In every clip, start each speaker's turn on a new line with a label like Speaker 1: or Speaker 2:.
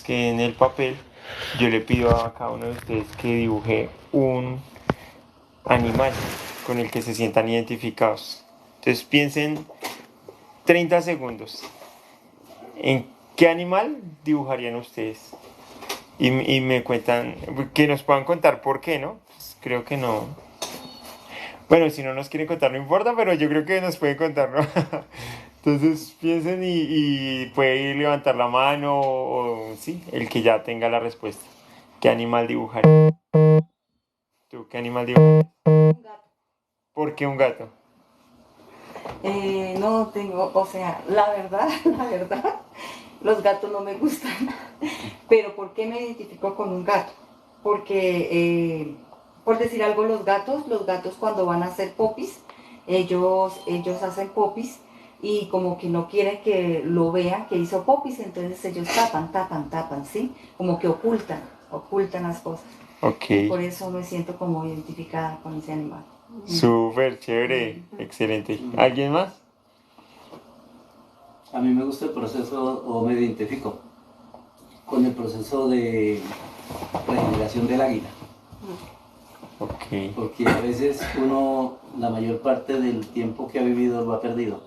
Speaker 1: que en el papel yo le pido a cada uno de ustedes que dibuje un animal con el que se sientan identificados. Entonces piensen 30 segundos. ¿En qué animal dibujarían ustedes? Y me cuentan, que nos puedan contar por qué, ¿no? Pues creo que no. Bueno, si no nos quieren contar no importa, pero yo creo que nos pueden contar, ¿no? Entonces piensen y puede levantar la mano o sí, el que ya tenga la respuesta. ¿Qué animal dibujaría? ¿Tú qué animal dibujarías?
Speaker 2: Un gato.
Speaker 1: ¿Por qué un gato?
Speaker 2: No tengo, o sea, la verdad, la verdad, los gatos no me gustan. Pero ¿por qué me identifico con un gato? Porque, por decir algo, los gatos cuando van a hacer popis, ellos hacen popis y como que no quieren que lo vean que hizo popis, entonces ellos tapan, ¿sí? Como que ocultan las cosas.
Speaker 1: Ok,
Speaker 2: Y por eso me siento como identificada con ese animal.
Speaker 1: súper chévere, excelente. ¿Alguien más?
Speaker 3: A mí me gusta el proceso, o me identifico con el proceso de regeneración del águila.
Speaker 1: Ok,
Speaker 3: Porque a veces uno, la mayor parte del tiempo que ha vivido lo ha perdido.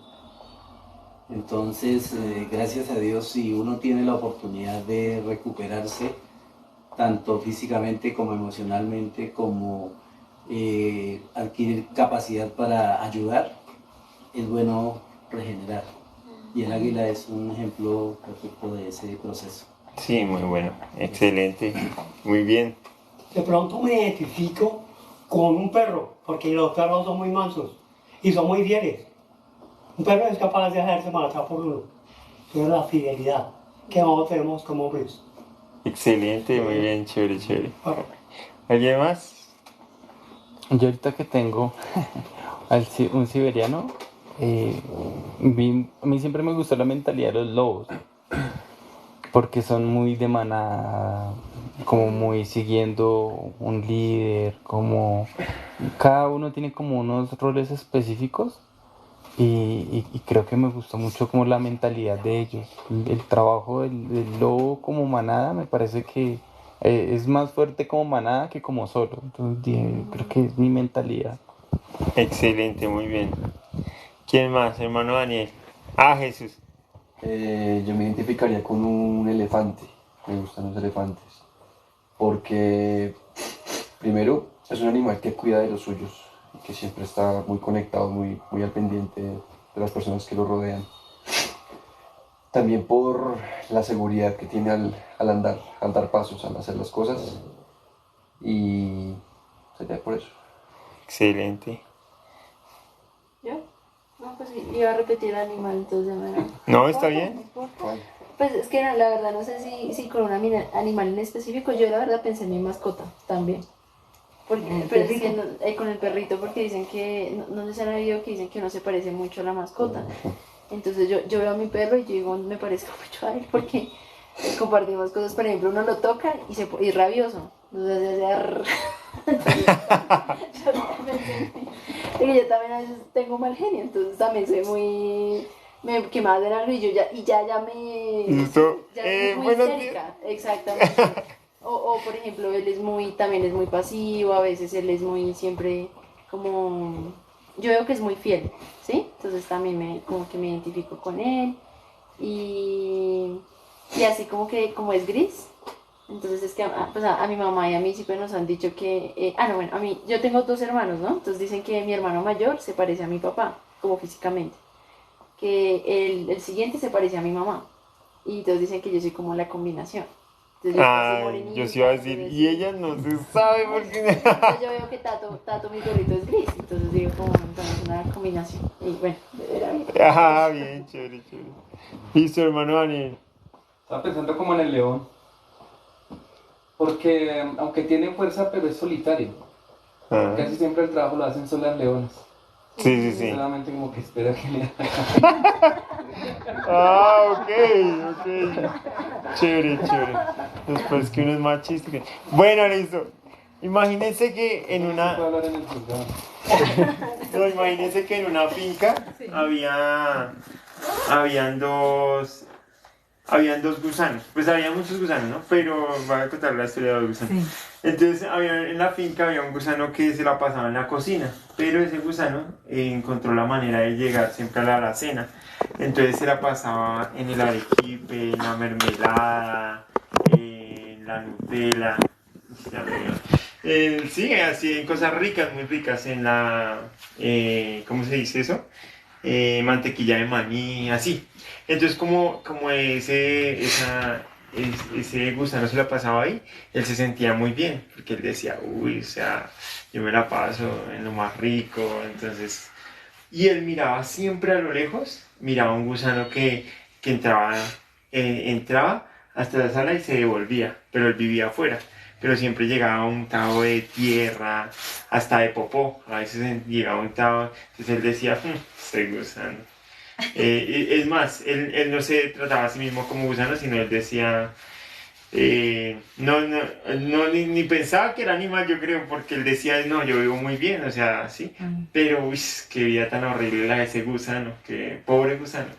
Speaker 3: Entonces, gracias a Dios, si uno tiene la oportunidad de recuperarse, tanto físicamente como emocionalmente, como adquirir capacidad para ayudar, es bueno regenerar. Y el águila es un ejemplo perfecto de ese proceso.
Speaker 1: sí, muy bueno, excelente, muy bien.
Speaker 4: De pronto me identifico con un perro, porque los perros son muy mansos y son muy fieles. Un perro es capaz de dejarse matar por uno. Es la fidelidad que nosotros tenemos como hombres.
Speaker 1: Excelente, muy bien, chévere, chévere.
Speaker 4: Perro.
Speaker 1: ¿Alguien más?
Speaker 5: Yo ahorita que tengo un siberiano, a mí siempre me gustó la mentalidad de los lobos, porque son muy de manada, como muy siguiendo un líder, como cada uno tiene como unos roles específicos y creo que me gustó mucho como la mentalidad de ellos. El trabajo del lobo como manada me parece que es más fuerte como manada que como solo. Entonces creo que es mi mentalidad.
Speaker 1: Excelente, muy bien. ¿Quién más, hermano Daniel? Ah, Jesús.
Speaker 6: Yo me identificaría con un elefante. Me gustan los elefantes. Porque, primero, es un animal que cuida de los suyos y que siempre está muy conectado, muy al pendiente de las personas que lo rodean. También por la seguridad que tiene al dar pasos, al hacer las cosas. Y sería por eso.
Speaker 1: Excelente.
Speaker 7: ¿Yo? No, pues iba a repetir animal, entonces
Speaker 1: No, está
Speaker 7: importa,
Speaker 1: bien.
Speaker 7: no importa. Pues es que no, la verdad no sé si con un animal en específico, yo la verdad pensé en mi mascota también. Porque, pero es que con el perrito, porque dicen que, no sé si han oído que dicen que uno se parece mucho a la mascota. Entonces yo veo a mi perro y yo digo, me parezco mucho a él porque compartimos cosas, por ejemplo, uno lo toca y es rabioso. Entonces yo también a veces tengo mal genio, entonces también soy muy... que me hacen algo y ya me...
Speaker 1: Listo.
Speaker 7: Ya soy muy
Speaker 1: Buenos
Speaker 7: histérica, exactamente. O por ejemplo, también es muy pasivo, a veces él es muy siempre como... Yo veo que es muy fiel, ¿sí? Entonces también como que me identifico con él. Y así como es gris, entonces es que pues a mi mamá y a mí siempre nos han dicho que... no, bueno, yo tengo dos hermanos, ¿no? Entonces dicen que mi hermano mayor se parece a mi papá, como físicamente. Que el siguiente se parece a mi mamá. Y entonces dicen que yo soy como la combinación. Entonces yo soy
Speaker 1: Ay,
Speaker 7: morenita,
Speaker 1: yo sí iba a decir,
Speaker 7: entonces
Speaker 1: y
Speaker 7: sí.
Speaker 1: ella no se sabe por qué.
Speaker 7: Entonces yo veo que Tato, mi gorrito es gris. Entonces digo como entonces una combinación. Y bueno, era bien.
Speaker 1: Ah, bien, chévere, chévere. Listo, hermano Daniel.
Speaker 8: Estaba pensando como en el león, porque aunque tiene fuerza, pero es solitario.
Speaker 1: Ah,
Speaker 8: Casi siempre el trabajo lo hacen solas leonas.
Speaker 1: sí, sí, sí.
Speaker 8: Solamente como que espera que le
Speaker 1: Ah, ok. Chévere, chévere. Después que uno es más chiste que... Bueno, listo. Imagínense que en
Speaker 8: No
Speaker 1: una...
Speaker 8: se puede hablar en el juzgado.
Speaker 1: No, imagínense que en una finca habían habían dos gusanos, pues había muchos gusanos, ¿no? Pero voy a contar la historia de los gusanos.
Speaker 2: Sí.
Speaker 1: Entonces en la finca había un gusano que se la pasaba en la cocina, pero ese gusano encontró la manera de llegar siempre a la alacena. Entonces se la pasaba en el arequipe, en la mermelada, en la Nutella, ya me dio. Sí, así en cosas ricas, muy ricas, en la, ¿cómo se dice eso? Mantequilla de maní, así. Entonces como ese gusano se la pasaba ahí, él se sentía muy bien, porque él decía, uy, o sea, yo me la paso en lo más rico, entonces... Y él miraba siempre a lo lejos, miraba un gusano que entraba hasta la sala y se devolvía, pero él vivía afuera. Pero siempre llegaba untado de tierra, hasta de popó, a veces llegaba untado, entonces él decía, este gusano. Es más, él no se trataba a sí mismo como gusano, sino él decía, ni pensaba que era animal, yo creo, porque él decía, no, yo vivo muy bien, o sea, sí, pero, uy, qué vida tan horrible la de ese gusano, que pobre gusano,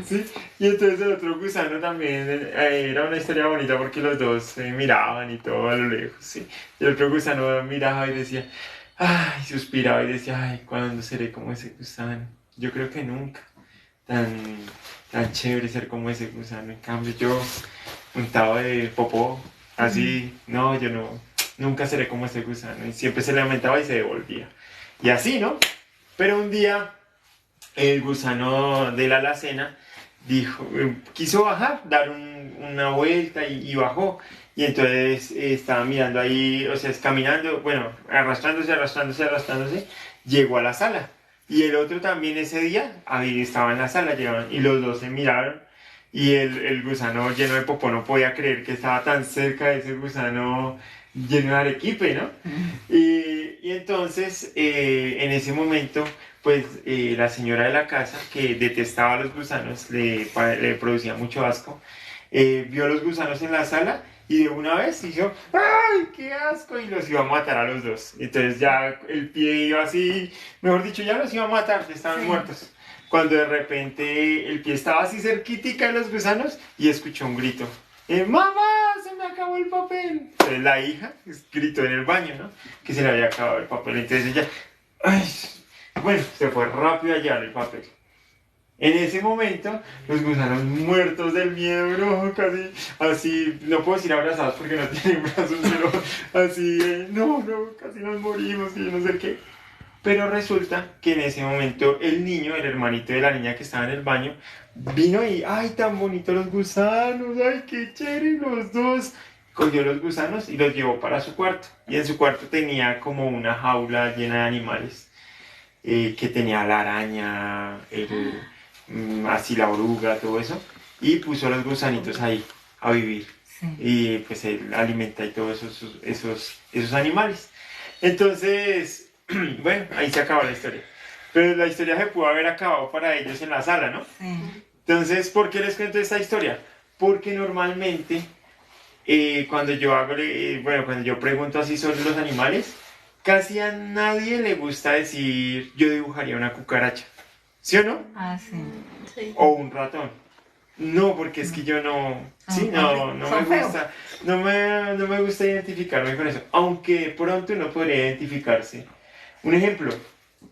Speaker 1: ¿sí? Y entonces el otro gusano también, era una historia bonita porque los dos se miraban y todo a lo lejos, ¿sí? Y el otro gusano miraba y decía, ay, suspiraba y decía, ay, ¿cuándo seré como ese gusano? Yo creo que nunca, tan chévere ser como ese gusano, en cambio yo untado de popó, así, no, yo no, nunca seré como ese gusano, y siempre se lamentaba y se devolvía, y así, ¿no? Pero un día, el gusano de la alacena dijo, quiso bajar, dar una vuelta y bajó, y entonces estaba mirando ahí, o sea, es caminando, bueno, arrastrándose, llegó a la sala, y el otro también ese día, ahí estaba en la sala, llegaron, y los dos se miraron, y el gusano lleno de popó no podía creer que estaba tan cerca de ese gusano lleno de arequipe, ¿no? Y entonces, en ese momento, pues la señora de la casa, que detestaba a los gusanos, le producía mucho asco, vio a los gusanos en la sala y de una vez hizo, ¡ay, qué asco! Y los iba a matar a los dos. Entonces ya el pie iba así, mejor dicho, ya los iba a matar, ya estaban muertos. Cuando de repente el pie estaba así cerquitica de los gusanos y escuchó un grito. ¡Mamá! ¡Se me acabó el papel! Entonces la hija gritó en el baño, ¿no? Que se le había acabado el papel. Entonces ella, ¡ay! Bueno, se fue rápido a llevar el papel. En ese momento, los gusanos muertos del miedo, ¿no? Casi así, no puedo decir abrazados porque no tienen brazos, pero así, casi nos morimos y yo no sé qué. Pero resulta que en ese momento el niño, el hermanito de la niña que estaba en el baño, vino y, ¡ay, tan bonitos los gusanos! ¡Ay, qué chévere los dos! Cogió los gusanos y los llevó para su cuarto. Y en su cuarto tenía como una jaula llena de animales. Que tenía la araña, así la oruga, todo eso. Y puso los gusanitos ahí a vivir. Sí. Y pues él alimenta y todos esos animales. Entonces... Bueno, ahí se acaba la historia. Pero la historia se pudo haber acabado para ellos en la sala, ¿no? Sí. Entonces, ¿por qué les cuento esta historia? Porque normalmente, cuando yo pregunto así sobre los animales, casi a nadie le gusta decir, yo dibujaría una cucaracha. ¿Sí o no?
Speaker 2: Ah, sí.
Speaker 7: Sí.
Speaker 1: O un ratón. No, porque es que yo no me gusta, no me gusta identificarme con eso. Aunque pronto uno podría identificarse. Un ejemplo,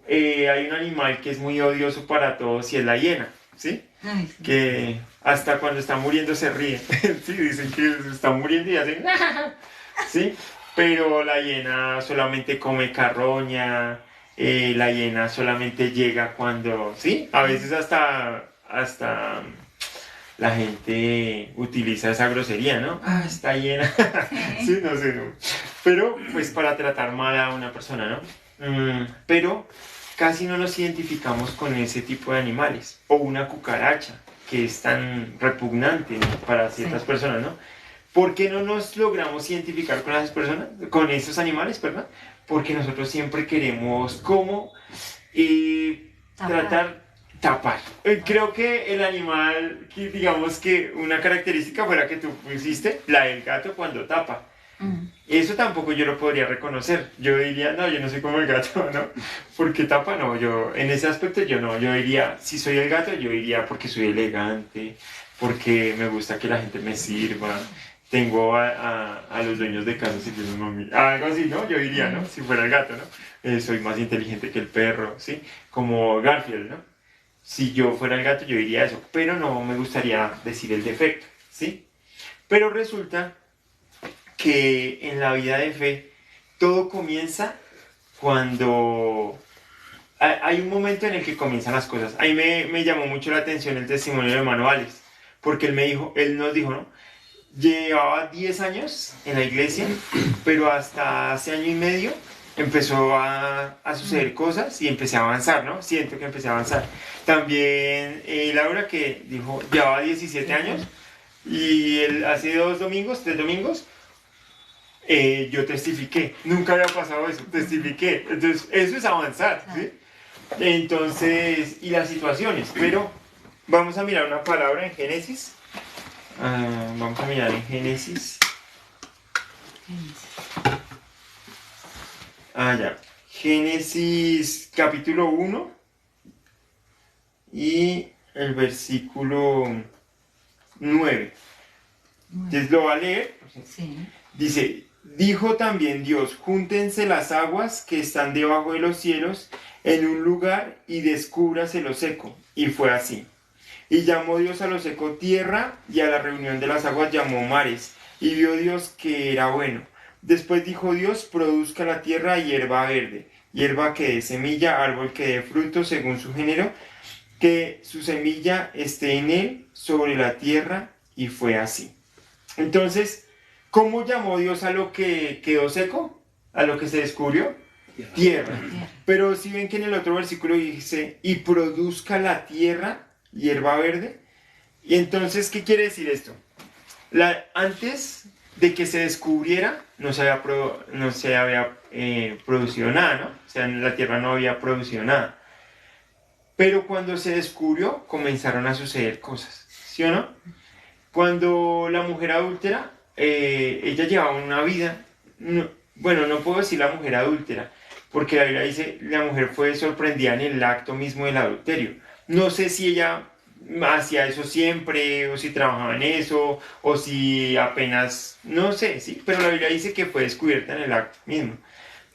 Speaker 1: hay un animal que es muy odioso para todos y es la hiena, ¿sí?
Speaker 2: Ay, sí.
Speaker 1: Que hasta cuando está muriendo se ríe, ¿sí? Dicen que se está muriendo y hacen ¿sí? Pero la hiena solamente come carroña, la hiena solamente llega cuando, ¿sí? A veces hasta la gente utiliza esa grosería, ¿no? Ah, está hiena, sí, no sé, no. Pero pues para tratar mal a una persona, ¿no? Pero casi no nos identificamos con ese tipo de animales. O una cucaracha, que es tan repugnante, ¿no? Para ciertas personas, ¿no? ¿Por qué no nos logramos identificar con esas personas, con esos animales, perdón? Porque nosotros siempre queremos como tapar. Creo que el animal, digamos que una característica fue la que tú pusiste, la del gato cuando tapa. Eso tampoco yo lo podría reconocer. Yo diría, no, yo no soy como el gato, ¿no? Porque tapa, no, en ese aspecto yo no. Yo diría, si soy el gato, yo diría porque soy elegante, porque me gusta que la gente me sirva. Tengo a los dueños de casa sirviéndome a mí. Algo así, ¿no? Yo diría, ¿no? Si fuera el gato, ¿no? Soy más inteligente que el perro, ¿sí? Como Garfield, ¿no? Si yo fuera el gato, yo diría eso, pero no me gustaría decir el defecto, ¿sí? Pero resulta que en la vida de fe todo comienza cuando hay un momento en el que comienzan las cosas. Ahí me llamó mucho la atención el testimonio de hermano Alex, porque él nos dijo, ¿no? Llevaba 10 años en la iglesia, pero hasta hace año y medio empezó a suceder cosas y empecé a avanzar, ¿no? Siento que empecé a avanzar. También Laura, que dijo, llevaba 17 años y hace 3 domingos, yo testifiqué. Nunca había pasado eso, testifiqué. Entonces, eso es avanzar, ¿sí? Entonces, y las situaciones, pero vamos a mirar una palabra en Génesis. Vamos a mirar en Génesis. Ya. Génesis capítulo 1 y el versículo 9. Entonces lo va a leer.
Speaker 2: Sí.
Speaker 1: Dice, dijo también Dios, júntense las aguas que están debajo de los cielos en un lugar y descúbrase lo seco. Y fue así. Y llamó Dios a lo seco tierra, y a la reunión de las aguas llamó mares. Y vio Dios que era bueno. Después dijo Dios, produzca la tierra hierba verde, hierba que dé semilla, árbol que dé fruto según su género, que su semilla esté en él sobre la tierra, y fue así. Entonces, ¿cómo llamó Dios a lo que quedó seco? ¿A lo que se descubrió? Tierra. Pero si ven que en el otro versículo dice, y produzca la tierra hierba verde. Y entonces, ¿qué quiere decir esto? Antes de que se descubriera, no se había producido nada, ¿no? O sea, la tierra no había producido nada. Pero cuando se descubrió, comenzaron a suceder cosas, ¿sí o no? Cuando la mujer adúltera, ella llevaba una vida, bueno, no puedo decir la mujer adúltera, porque la Biblia dice, la mujer fue sorprendida en el acto mismo del adulterio. No sé si ella hacía eso siempre, o si trabajaba en eso, o si apenas, no sé, sí, pero la Biblia dice que fue descubierta en el acto mismo.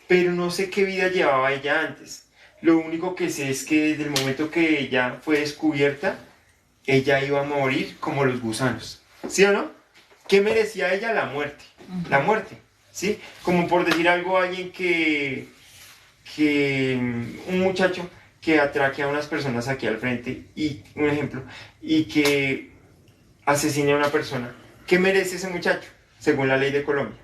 Speaker 1: Pero no sé qué vida llevaba ella antes. Lo único que sé es que desde el momento que ella fue descubierta, ella iba a morir como los gusanos. ¿Sí o no? ¿Qué merecía ella? La muerte. La muerte, ¿sí? Como por decir algo, alguien un muchacho que atraque a unas personas aquí al frente, y un ejemplo, y que asesine a una persona. ¿Qué merece ese muchacho, según la ley de Colombia?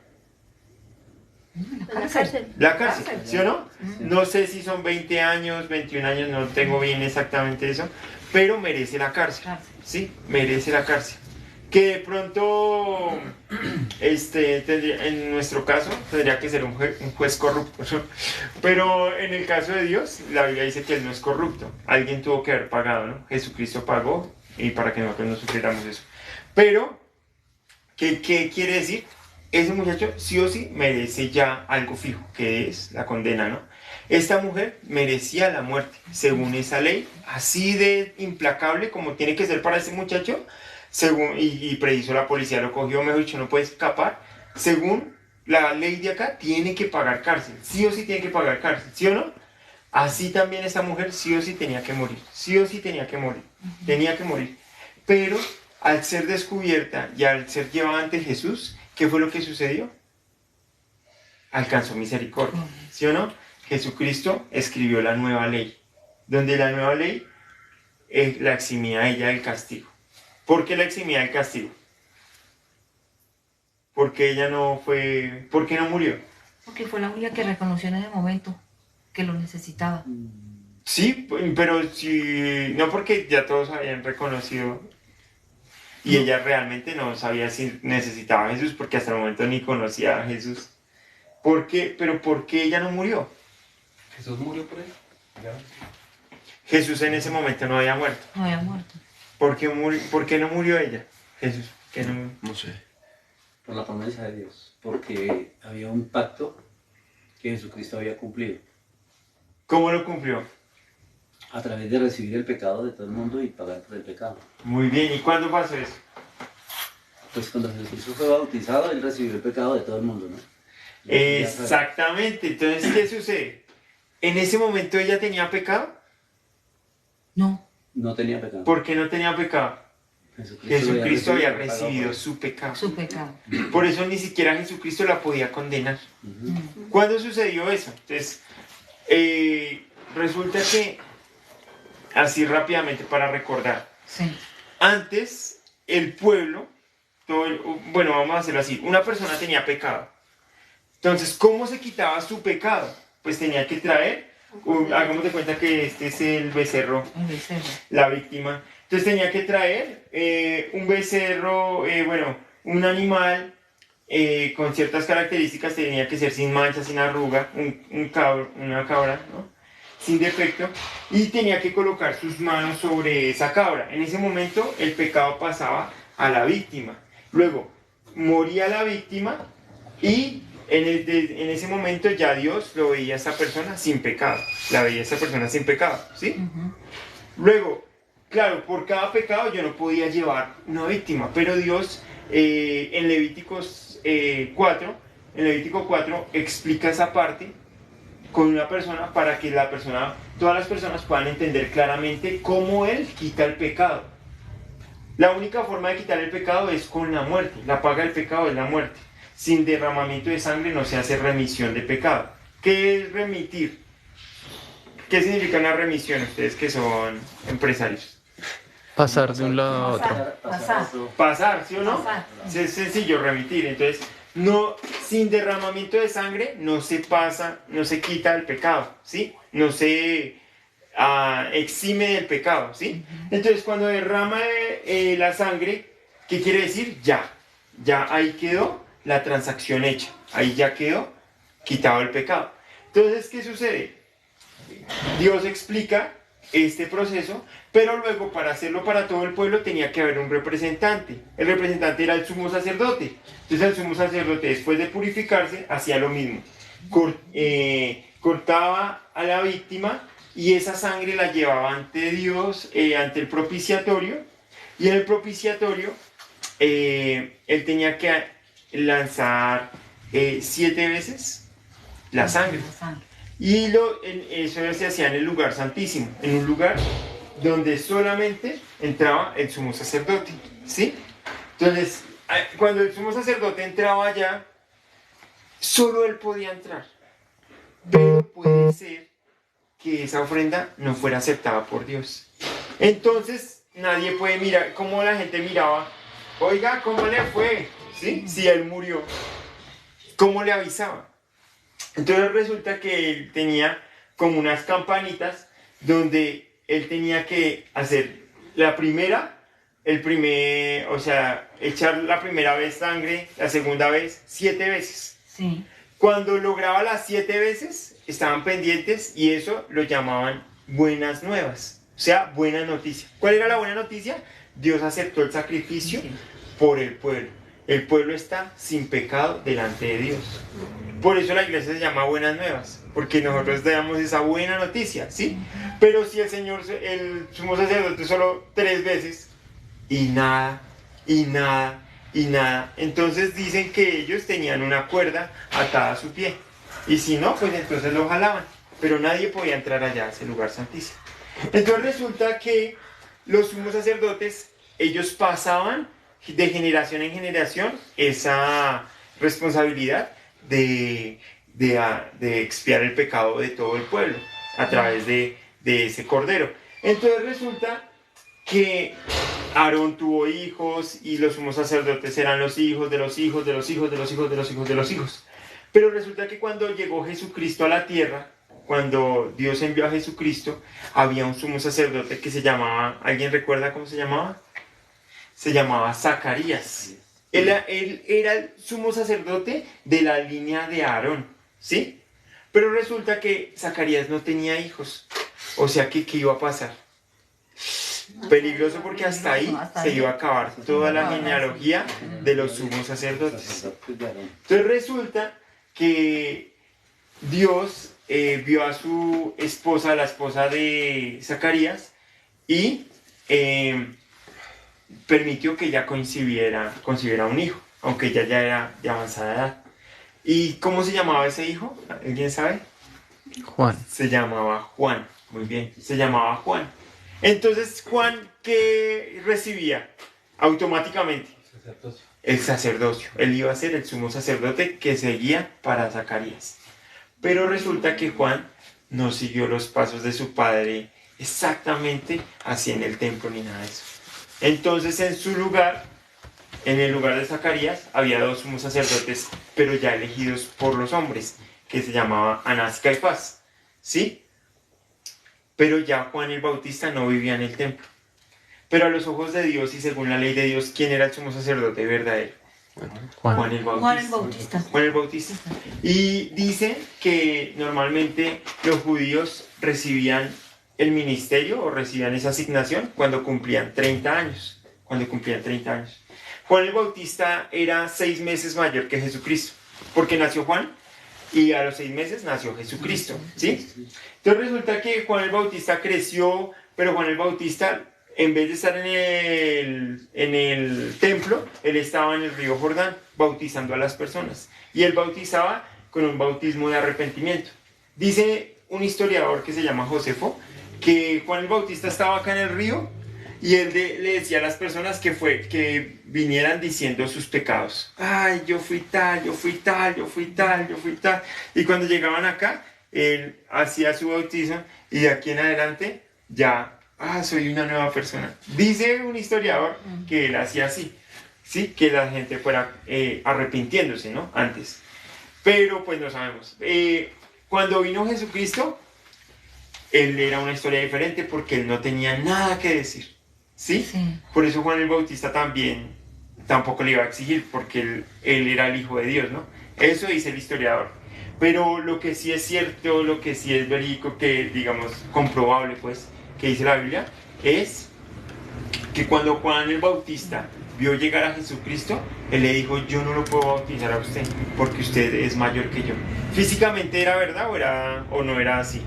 Speaker 7: La cárcel.
Speaker 1: La cárcel, ¿sí o no? No sé si son 20 años, 21 años, no tengo bien exactamente eso, pero merece la cárcel, ¿sí? Merece la cárcel. Que de pronto, en nuestro caso, tendría que ser un juez corrupto, ¿no? Pero en el caso de Dios, la Biblia dice que Él no es corrupto. Alguien tuvo que haber pagado, ¿no? Jesucristo pagó, y para que nosotros no sufriéramos eso. Pero, ¿qué quiere decir? Ese muchacho sí o sí merece ya algo fijo, que es la condena, ¿no? Esta mujer merecía la muerte, según esa ley, así de implacable como tiene que ser para ese muchacho, y preciso la policía lo cogió, mejor dicho, no puede escapar. Según la ley de acá, tiene que pagar cárcel, sí o sí tiene que pagar cárcel, ¿sí o no? Así también esta mujer sí o sí tenía que morir, sí o sí tenía que morir, tenía que morir. Pero al ser descubierta y al ser llevada ante Jesús, ¿qué fue lo que sucedió? Alcanzó misericordia, ¿sí o no? Jesucristo escribió la nueva ley, donde la nueva ley la eximía a ella del castigo. ¿Por qué la eximía del castigo? Porque ella no fue... ¿Por qué no murió?
Speaker 9: Porque fue la única que reconoció en ese momento que lo necesitaba.
Speaker 1: Sí, pero si... No, porque ya todos habían reconocido y ella realmente no sabía si necesitaba a Jesús, porque hasta el momento ni conocía a Jesús. ¿Por qué? ¿Pero por qué ella no murió?
Speaker 8: Jesús murió por él.
Speaker 1: Jesús en ese momento no había muerto.
Speaker 9: No había muerto.
Speaker 1: ¿Por qué no murió ella? Jesús, ¿qué no?
Speaker 6: No sé.
Speaker 3: Por la promesa de Dios, porque había un pacto que Jesucristo había cumplido.
Speaker 1: ¿Cómo lo cumplió?
Speaker 3: A través de recibir el pecado de todo el mundo y pagar por el pecado.
Speaker 1: Muy bien, ¿y cuándo pasó eso?
Speaker 3: Pues cuando Jesús fue bautizado, él recibió el pecado de todo el mundo, ¿no?
Speaker 1: Exactamente, entonces, ¿qué sucede? ¿En ese momento ella tenía pecado?
Speaker 9: No.
Speaker 3: No tenía pecado.
Speaker 1: ¿Por qué no tenía pecado? Jesucristo había recibido su pecado.
Speaker 9: Su pecado.
Speaker 1: Por eso ni siquiera Jesucristo la podía condenar.
Speaker 3: Ujú.
Speaker 1: ¿Cuándo sucedió eso? Entonces, resulta que, así rápidamente para recordar,
Speaker 9: Sí.
Speaker 1: antes el pueblo, bueno, vamos a hacerlo así, una persona tenía pecado. Entonces, ¿cómo se quitaba su pecado? Pues tenía que traer, hagamos de cuenta que este es el becerro,
Speaker 9: El becerro.
Speaker 1: la víctima. Entonces tenía que traer un becerro, bueno, un animal con ciertas características, tenía que ser sin mancha, sin arruga, una cabra, ¿no? Sin defecto, y tenía que colocar sus manos sobre esa cabra. En ese momento el pecado pasaba a la víctima. Luego moría la víctima y en ese momento ya Dios lo veía a esa persona sin pecado. La veía a esa persona sin pecado, ¿sí?
Speaker 9: Ujú.
Speaker 1: Luego, claro, por cada pecado yo no podía llevar una víctima, pero Dios en Levíticos 4, en Levítico 4 explica esa parte con una persona para que todas las personas puedan entender claramente cómo Él quita el pecado. La única forma de quitar el pecado es con la muerte. La paga del pecado es la muerte. Sin derramamiento de sangre no se hace remisión de pecado. ¿Qué es remitir? ¿Qué significa una remisión? Ustedes que son empresarios.
Speaker 5: Pasar de un lado a otro.
Speaker 9: Pasar.
Speaker 1: Pasar, ¿sí o no?
Speaker 9: Pasar.
Speaker 1: Es sencillo remitir. Entonces, no, sin derramamiento de sangre no se pasa, no se quita el pecado, ¿sí? No se exime del pecado, ¿sí? Entonces, cuando derrama la sangre, ¿qué quiere decir? Ya ahí quedó la transacción hecha. Ahí ya quedó quitado el pecado. Entonces, ¿qué sucede? Dios explica este proceso, pero luego para hacerlo para todo el pueblo tenía que haber un representante. El representante era el sumo sacerdote. Entonces el sumo sacerdote, después de purificarse, hacía lo mismo. Cortaba a la víctima y esa sangre la llevaba ante Dios, ante el propiciatorio, y en el propiciatorio él tenía que lanzar 7 veces la sangre.
Speaker 9: La sangre.
Speaker 1: Y eso se hacía en el lugar santísimo, en un lugar donde solamente entraba el sumo sacerdote, ¿sí? Entonces, cuando el sumo sacerdote entraba allá, solo él podía entrar. Pero puede ser que esa ofrenda no fuera aceptada por Dios. Entonces, nadie puede mirar, como la gente miraba, oiga, ¿cómo le fue? ¿Sí? Si él murió, ¿cómo le avisaba? Entonces resulta que él tenía como unas campanitas donde él tenía que hacer o sea, echar la primera vez sangre, la segunda vez 7 veces.
Speaker 9: Sí.
Speaker 1: Cuando lograba las 7 veces, estaban pendientes y eso lo llamaban buenas nuevas, o sea, buena noticia. ¿Cuál era la buena noticia? Dios aceptó el sacrificio por el pueblo. El pueblo está sin pecado delante de Dios. Por eso la iglesia se llama Buenas Nuevas, porque nosotros damos esa buena noticia, ¿sí? Pero si el sumo sacerdote solo 3 veces, y nada, y nada, y nada, entonces dicen que ellos tenían una cuerda atada a su pie, y si no, pues entonces lo jalaban, pero nadie podía entrar allá a ese lugar santísimo. Entonces resulta que los sumos sacerdotes, ellos pasaban de generación en generación esa responsabilidad de expiar el pecado de todo el pueblo a través de ese cordero. Entonces resulta que Aarón tuvo hijos y los sumos sacerdotes eran los hijos de los hijos de los hijos de los hijos de los hijos de los hijos. Pero resulta que cuando llegó Jesucristo a la tierra, cuando Dios envió a Jesucristo, había un sumo sacerdote que se llamaba, ¿alguien recuerda cómo se llamaba? Se llamaba Zacarías. Él era el sumo sacerdote de la línea de Aarón, ¿sí? Pero resulta que Zacarías no tenía hijos. O sea, ¿qué iba a pasar? Peligroso, porque hasta ahí se iba a acabar toda la genealogía de los sumos sacerdotes. Entonces resulta que Dios vio a su esposa, la esposa de Zacarías, y permitió que ella concibiera un hijo, aunque ella ya era de avanzada edad. ¿Y cómo se llamaba ese hijo? ¿Alguien sabe?
Speaker 5: Juan.
Speaker 1: Se llamaba Juan, muy bien, se llamaba Juan. Entonces, Juan, ¿qué recibía? Automáticamente el sacerdocio. Él iba a ser el sumo sacerdote que seguía para Zacarías. Pero resulta que Juan no siguió los pasos de su padre exactamente así en el templo ni nada de eso. Entonces, en su lugar, en el lugar de Zacarías, había dos sumos sacerdotes, pero ya elegidos por los hombres, que se llamaban Anás y Caifás, ¿sí? Pero ya Juan el Bautista no vivía en el templo. Pero a los ojos de Dios y según la ley de Dios, ¿quién era el sumo sacerdote verdadero? Juan el Bautista.
Speaker 9: Juan el Bautista.
Speaker 1: Juan el Bautista. Y dice que normalmente los judíos recibían el ministerio o recibían esa asignación cuando cumplían 30 años. Juan el Bautista era 6 meses mayor que Jesucristo, porque nació Juan y a los 6 meses nació Jesucristo, ¿sí? Entonces resulta que Juan el Bautista creció, pero Juan el Bautista, en vez de estar en el templo, él estaba en el río Jordán bautizando a las personas. Y él bautizaba con un bautismo de arrepentimiento. Dice un historiador que se llama Josefo que Juan el Bautista estaba acá en el río y él le decía a las personas que vinieran diciendo sus pecados. Ay, yo fui tal, yo fui tal, yo fui tal, yo fui tal. Y cuando llegaban acá, él hacía su bautismo y de aquí en adelante ya... soy una nueva persona. Dice un historiador que él hacía así, ¿sí? Que la gente fuera arrepintiéndose, ¿no? Antes. Pero pues no sabemos. Cuando vino Jesucristo, él era una historia diferente porque él no tenía nada que decir, ¿sí?
Speaker 9: Sí.
Speaker 1: Por eso Juan el Bautista tampoco le iba a exigir porque él era el Hijo de Dios, ¿no? Eso dice el historiador. Pero lo que sí es cierto, lo que sí es verídico, que digamos comprobable, pues, que dice la Biblia, es que cuando Juan el Bautista vio llegar a Jesucristo, él le dijo: yo no lo puedo bautizar a usted porque usted es mayor que yo. ¿Físicamente era verdad o no era así?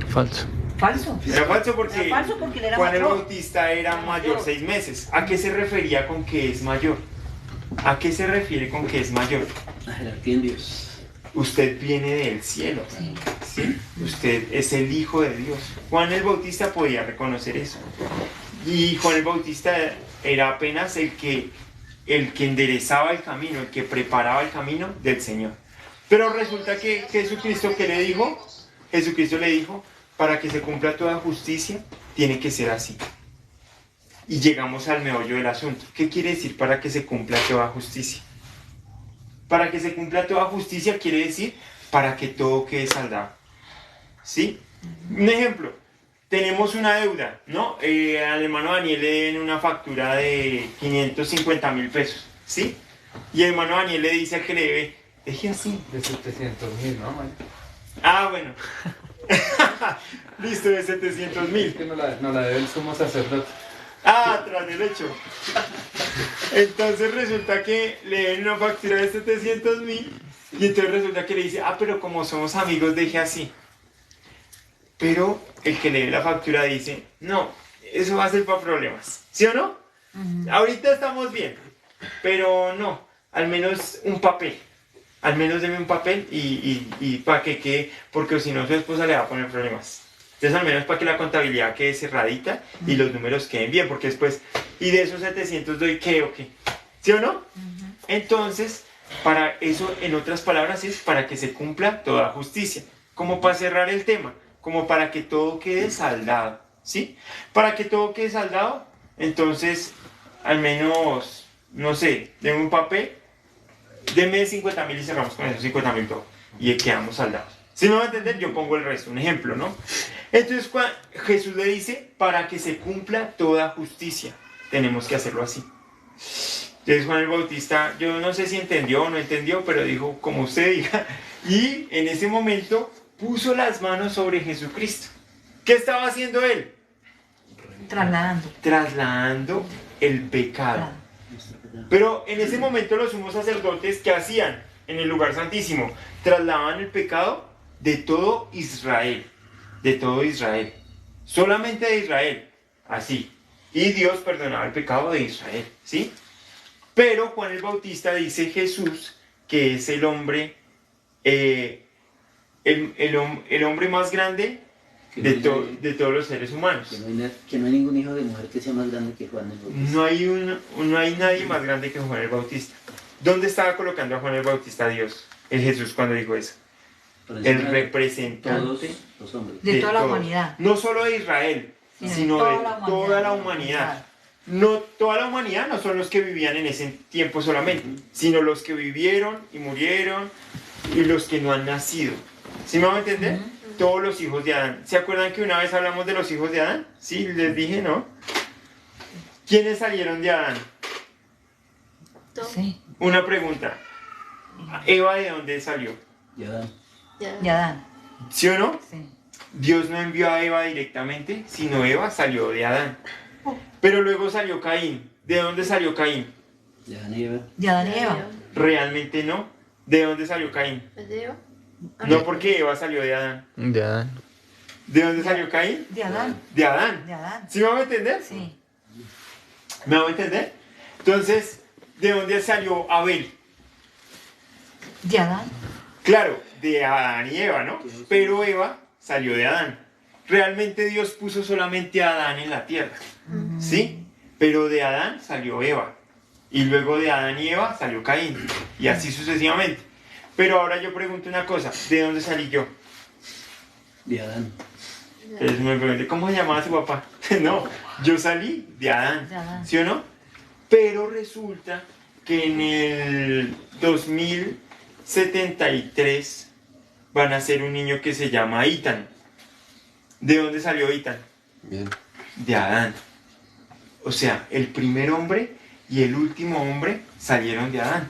Speaker 5: Falso.
Speaker 9: Falso.
Speaker 1: Era falso porque,
Speaker 9: Él era
Speaker 1: Juan el
Speaker 9: mayor.
Speaker 1: Bautista era mayor 6 meses. ¿A qué se refería con que es mayor? ¿A qué se refiere con que es mayor?
Speaker 3: La jerarquía en Dios.
Speaker 1: Usted viene del cielo, ¿sí? Usted es el Hijo de Dios. Juan el Bautista podía reconocer eso. Y Juan el Bautista era apenas el que enderezaba el camino, el que preparaba el camino del Señor. Pero resulta que Jesucristo, ¿qué le dijo? Jesucristo le dijo: para que se cumpla toda justicia, tiene que ser así. Y llegamos al meollo del asunto. ¿Qué quiere decir para que se cumpla toda justicia? Para que se cumpla toda justicia quiere decir para que todo quede saldado, ¿sí? Un ejemplo, tenemos una deuda, ¿no? Al hermano Daniel le deben una factura de 550.000 pesos, ¿sí? Y el hermano Daniel le dice al que le debe: deje así.
Speaker 8: De 700.000, ¿no, man?
Speaker 1: Ah, bueno. Listo, de 700.000.
Speaker 8: Es que no la debe el sumo sacerdote.
Speaker 1: Ah, tras del hecho. Entonces resulta que le deben una factura de 700.000 y entonces resulta que le dice: pero como somos amigos, deje así. Pero el que le dé la factura dice: no, eso va a ser para problemas, ¿sí o no? Ahorita estamos bien, pero no, al menos un papel. Al menos deme un papel y para que quede, porque si no su esposa le va a poner problemas. Entonces al menos para que la contabilidad quede cerradita y los números queden bien, porque después, y de esos 700 doy qué o qué, ¿sí o no? Entonces, para eso, en otras palabras, es para que se cumpla toda justicia, como para cerrar el tema, como para que todo quede saldado, ¿sí? Para que todo quede saldado, entonces, al menos, no sé, deme un papel, deme 50.000 y cerramos con esos 50.000 todo, y quedamos saldados. Si no va a entender, yo pongo el resto, un ejemplo, ¿no? Entonces Jesús le dice: para que se cumpla toda justicia, tenemos que hacerlo así. Entonces Juan el Bautista, yo no sé si entendió o no entendió, pero dijo: como usted diga. Y en ese momento puso las manos sobre Jesucristo. ¿Qué estaba haciendo él? Trasladando el pecado. Pero en ese momento los sumos sacerdotes, ¿qué hacían en el lugar santísimo? ¿Trasladaban el pecado? de todo Israel, de todo Israel, solamente de Israel, así. Y Dios perdonaba el pecado de Israel, ¿sí? Pero Juan el Bautista dice Jesús que es el hombre, el hombre más grande de todos los seres humanos.
Speaker 3: Que no hay ningún hijo de mujer que sea más grande que Juan el Bautista.
Speaker 1: No hay nadie más grande que Juan el Bautista. ¿Dónde estaba colocando a Juan el Bautista Dios? El Jesús cuando dijo eso. El representante
Speaker 3: los hombres.
Speaker 9: De toda la
Speaker 1: todos.
Speaker 9: humanidad.
Speaker 1: No solo de Israel, sino de toda la humanidad. No, toda la humanidad no son los que vivían en ese tiempo solamente, sino los que vivieron y murieron y los que no han nacido. ¿Sí me van a entender? Todos los hijos de Adán. ¿Se acuerdan que una vez hablamos de los hijos de Adán? Sí, les dije, ¿no? ¿Quiénes salieron de Adán?
Speaker 9: Sí.
Speaker 1: Una pregunta. ¿Eva de dónde salió?
Speaker 3: De Adán.
Speaker 9: De Adán.
Speaker 1: ¿Sí o no?
Speaker 9: Sí.
Speaker 1: Dios no envió a Eva directamente, sino Eva salió de Adán. Pero luego salió Caín. ¿De dónde salió Caín?
Speaker 3: De Adán y Eva.
Speaker 9: De Adán y Eva.
Speaker 1: Realmente no. ¿De dónde salió Caín?
Speaker 7: ¿De Eva?
Speaker 1: No, porque Eva salió de Adán.
Speaker 5: De Adán.
Speaker 1: ¿De dónde salió Caín?
Speaker 9: De Adán.
Speaker 1: De Adán.
Speaker 9: De Adán.
Speaker 1: ¿Sí me van a entender?
Speaker 9: Sí.
Speaker 1: ¿Me van a entender? Entonces, ¿de dónde salió Abel?
Speaker 9: De Adán.
Speaker 1: Claro, de Adán y Eva, ¿no? Pero Eva salió de Adán. Realmente Dios puso solamente a Adán en la tierra, ¿sí? Pero de Adán salió Eva. Y luego de Adán y Eva salió Caín. Y así sucesivamente. Pero ahora yo pregunto una cosa. ¿De dónde salí yo?
Speaker 3: De Adán.
Speaker 1: Entonces me pregunté, ¿cómo se llamaba su papá? No, yo salí de Adán.
Speaker 9: De Adán.
Speaker 1: ¿Sí o no? Pero resulta que en el 2073 van a ser un niño que se llama Ethan. ¿De dónde salió Ethan?
Speaker 6: Bien.
Speaker 1: De Adán. O sea, el primer hombre y el último hombre salieron de Adán.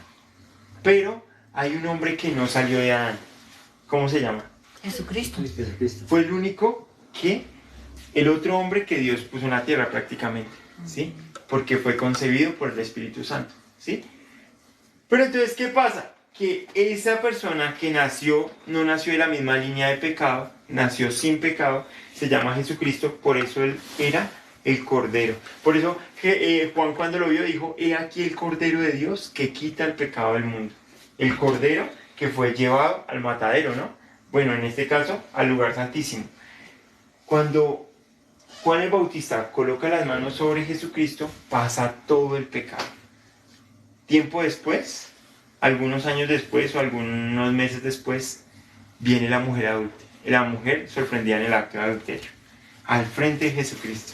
Speaker 1: Pero hay un hombre que no salió de Adán. ¿Cómo se llama?
Speaker 9: Jesucristo.
Speaker 3: Jesucristo.
Speaker 1: Fue el único el otro hombre que Dios puso en la tierra prácticamente, ¿sí? Porque fue concebido por el Espíritu Santo, ¿sí? Pero entonces, ¿qué pasa? Que esa persona que nació, no nació de la misma línea de pecado, nació sin pecado, se llama Jesucristo, por eso él era el Cordero. Por eso Juan cuando lo vio dijo, he aquí el Cordero de Dios que quita el pecado del mundo. El Cordero que fue llevado al matadero, ¿no? Bueno, en este caso, al lugar santísimo. Cuando Juan el Bautista coloca las manos sobre Jesucristo, pasa todo el pecado. Tiempo después, algunos años después o algunos meses después, viene la mujer adulta. La mujer sorprendida en el acto de adulterio, al frente de Jesucristo.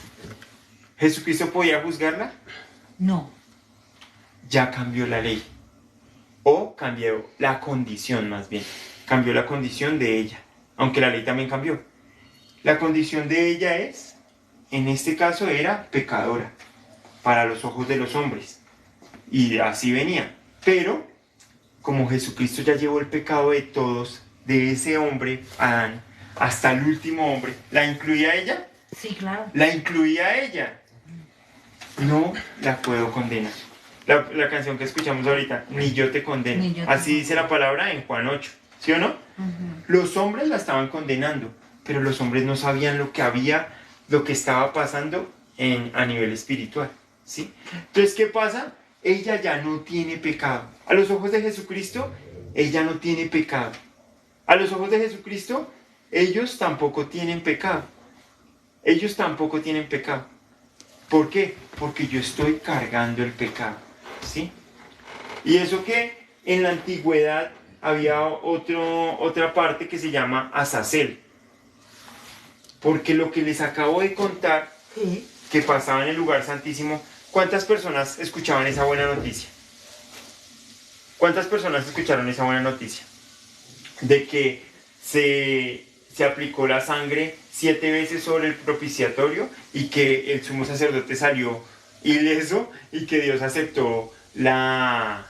Speaker 1: ¿Jesucristo podía juzgarla?
Speaker 9: No.
Speaker 1: Ya cambió la ley. O cambió la condición más bien. Cambió la condición de ella. Aunque la ley también cambió. La condición de ella es, en este caso era pecadora. Para los ojos de los hombres. Y así venía. Pero, como Jesucristo ya llevó el pecado de todos, de ese hombre, Adán, hasta el último hombre, ¿la incluía ella?
Speaker 9: Sí, claro.
Speaker 1: ¿La incluía ella? No la puedo condenar. La canción que escuchamos ahorita, ni yo te condeno.
Speaker 9: Ni yo te
Speaker 1: Así dice la palabra en Juan 8, ¿sí o no? Los hombres la estaban condenando, pero los hombres no sabían lo que estaba pasando a nivel espiritual, ¿sí? Entonces, ¿qué pasa? Ella ya no tiene pecado. A los ojos de Jesucristo, ella no tiene pecado. A los ojos de Jesucristo, ellos tampoco tienen pecado. Ellos tampoco tienen pecado. ¿Por qué? Porque yo estoy cargando el pecado, ¿sí? Y eso que en la antigüedad había otra parte que se llama Azazel. Porque lo que les acabo de contar, que pasaba en el lugar santísimo, ¿cuántas personas escuchaban esa buena noticia? ¿Cuántas personas escucharon esa buena noticia? De que se aplicó la sangre 7 veces sobre el propiciatorio y que el sumo sacerdote salió ileso y que Dios aceptó la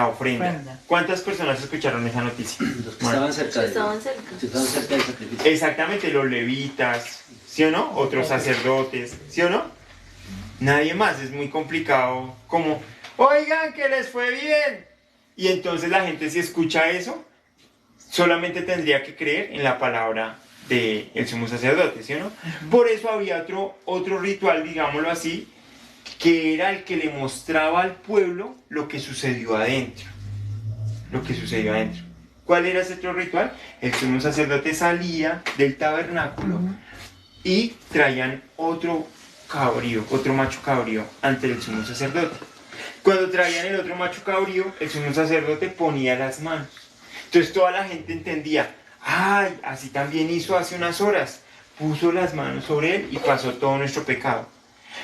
Speaker 1: ofrenda. ¿Cuántas personas escucharon esa noticia?
Speaker 3: Los que estaban cerca de
Speaker 7: Estaban cerca.
Speaker 3: los que estaban cerca del sacrificio.
Speaker 1: Exactamente, los levitas, ¿sí o no? Otros sacerdotes, ¿sí o no? Nadie más, es muy complicado como, oigan que les fue bien. Y entonces la gente si escucha eso, solamente tendría que creer en la palabra del sumo sacerdote, ¿sí o no? Por eso había otro ritual, digámoslo así, que era el que le mostraba al pueblo lo que sucedió adentro. Lo que sucedió adentro. ¿Cuál era ese otro ritual? El sumo sacerdote salía del tabernáculo y traían otro cabrío, otro macho cabrío ante el sumo sacerdote. Cuando traían el otro macho cabrío, el sumo sacerdote ponía las manos. Entonces toda la gente entendía, ay, así también hizo hace unas horas. Puso las manos sobre él y pasó todo nuestro pecado.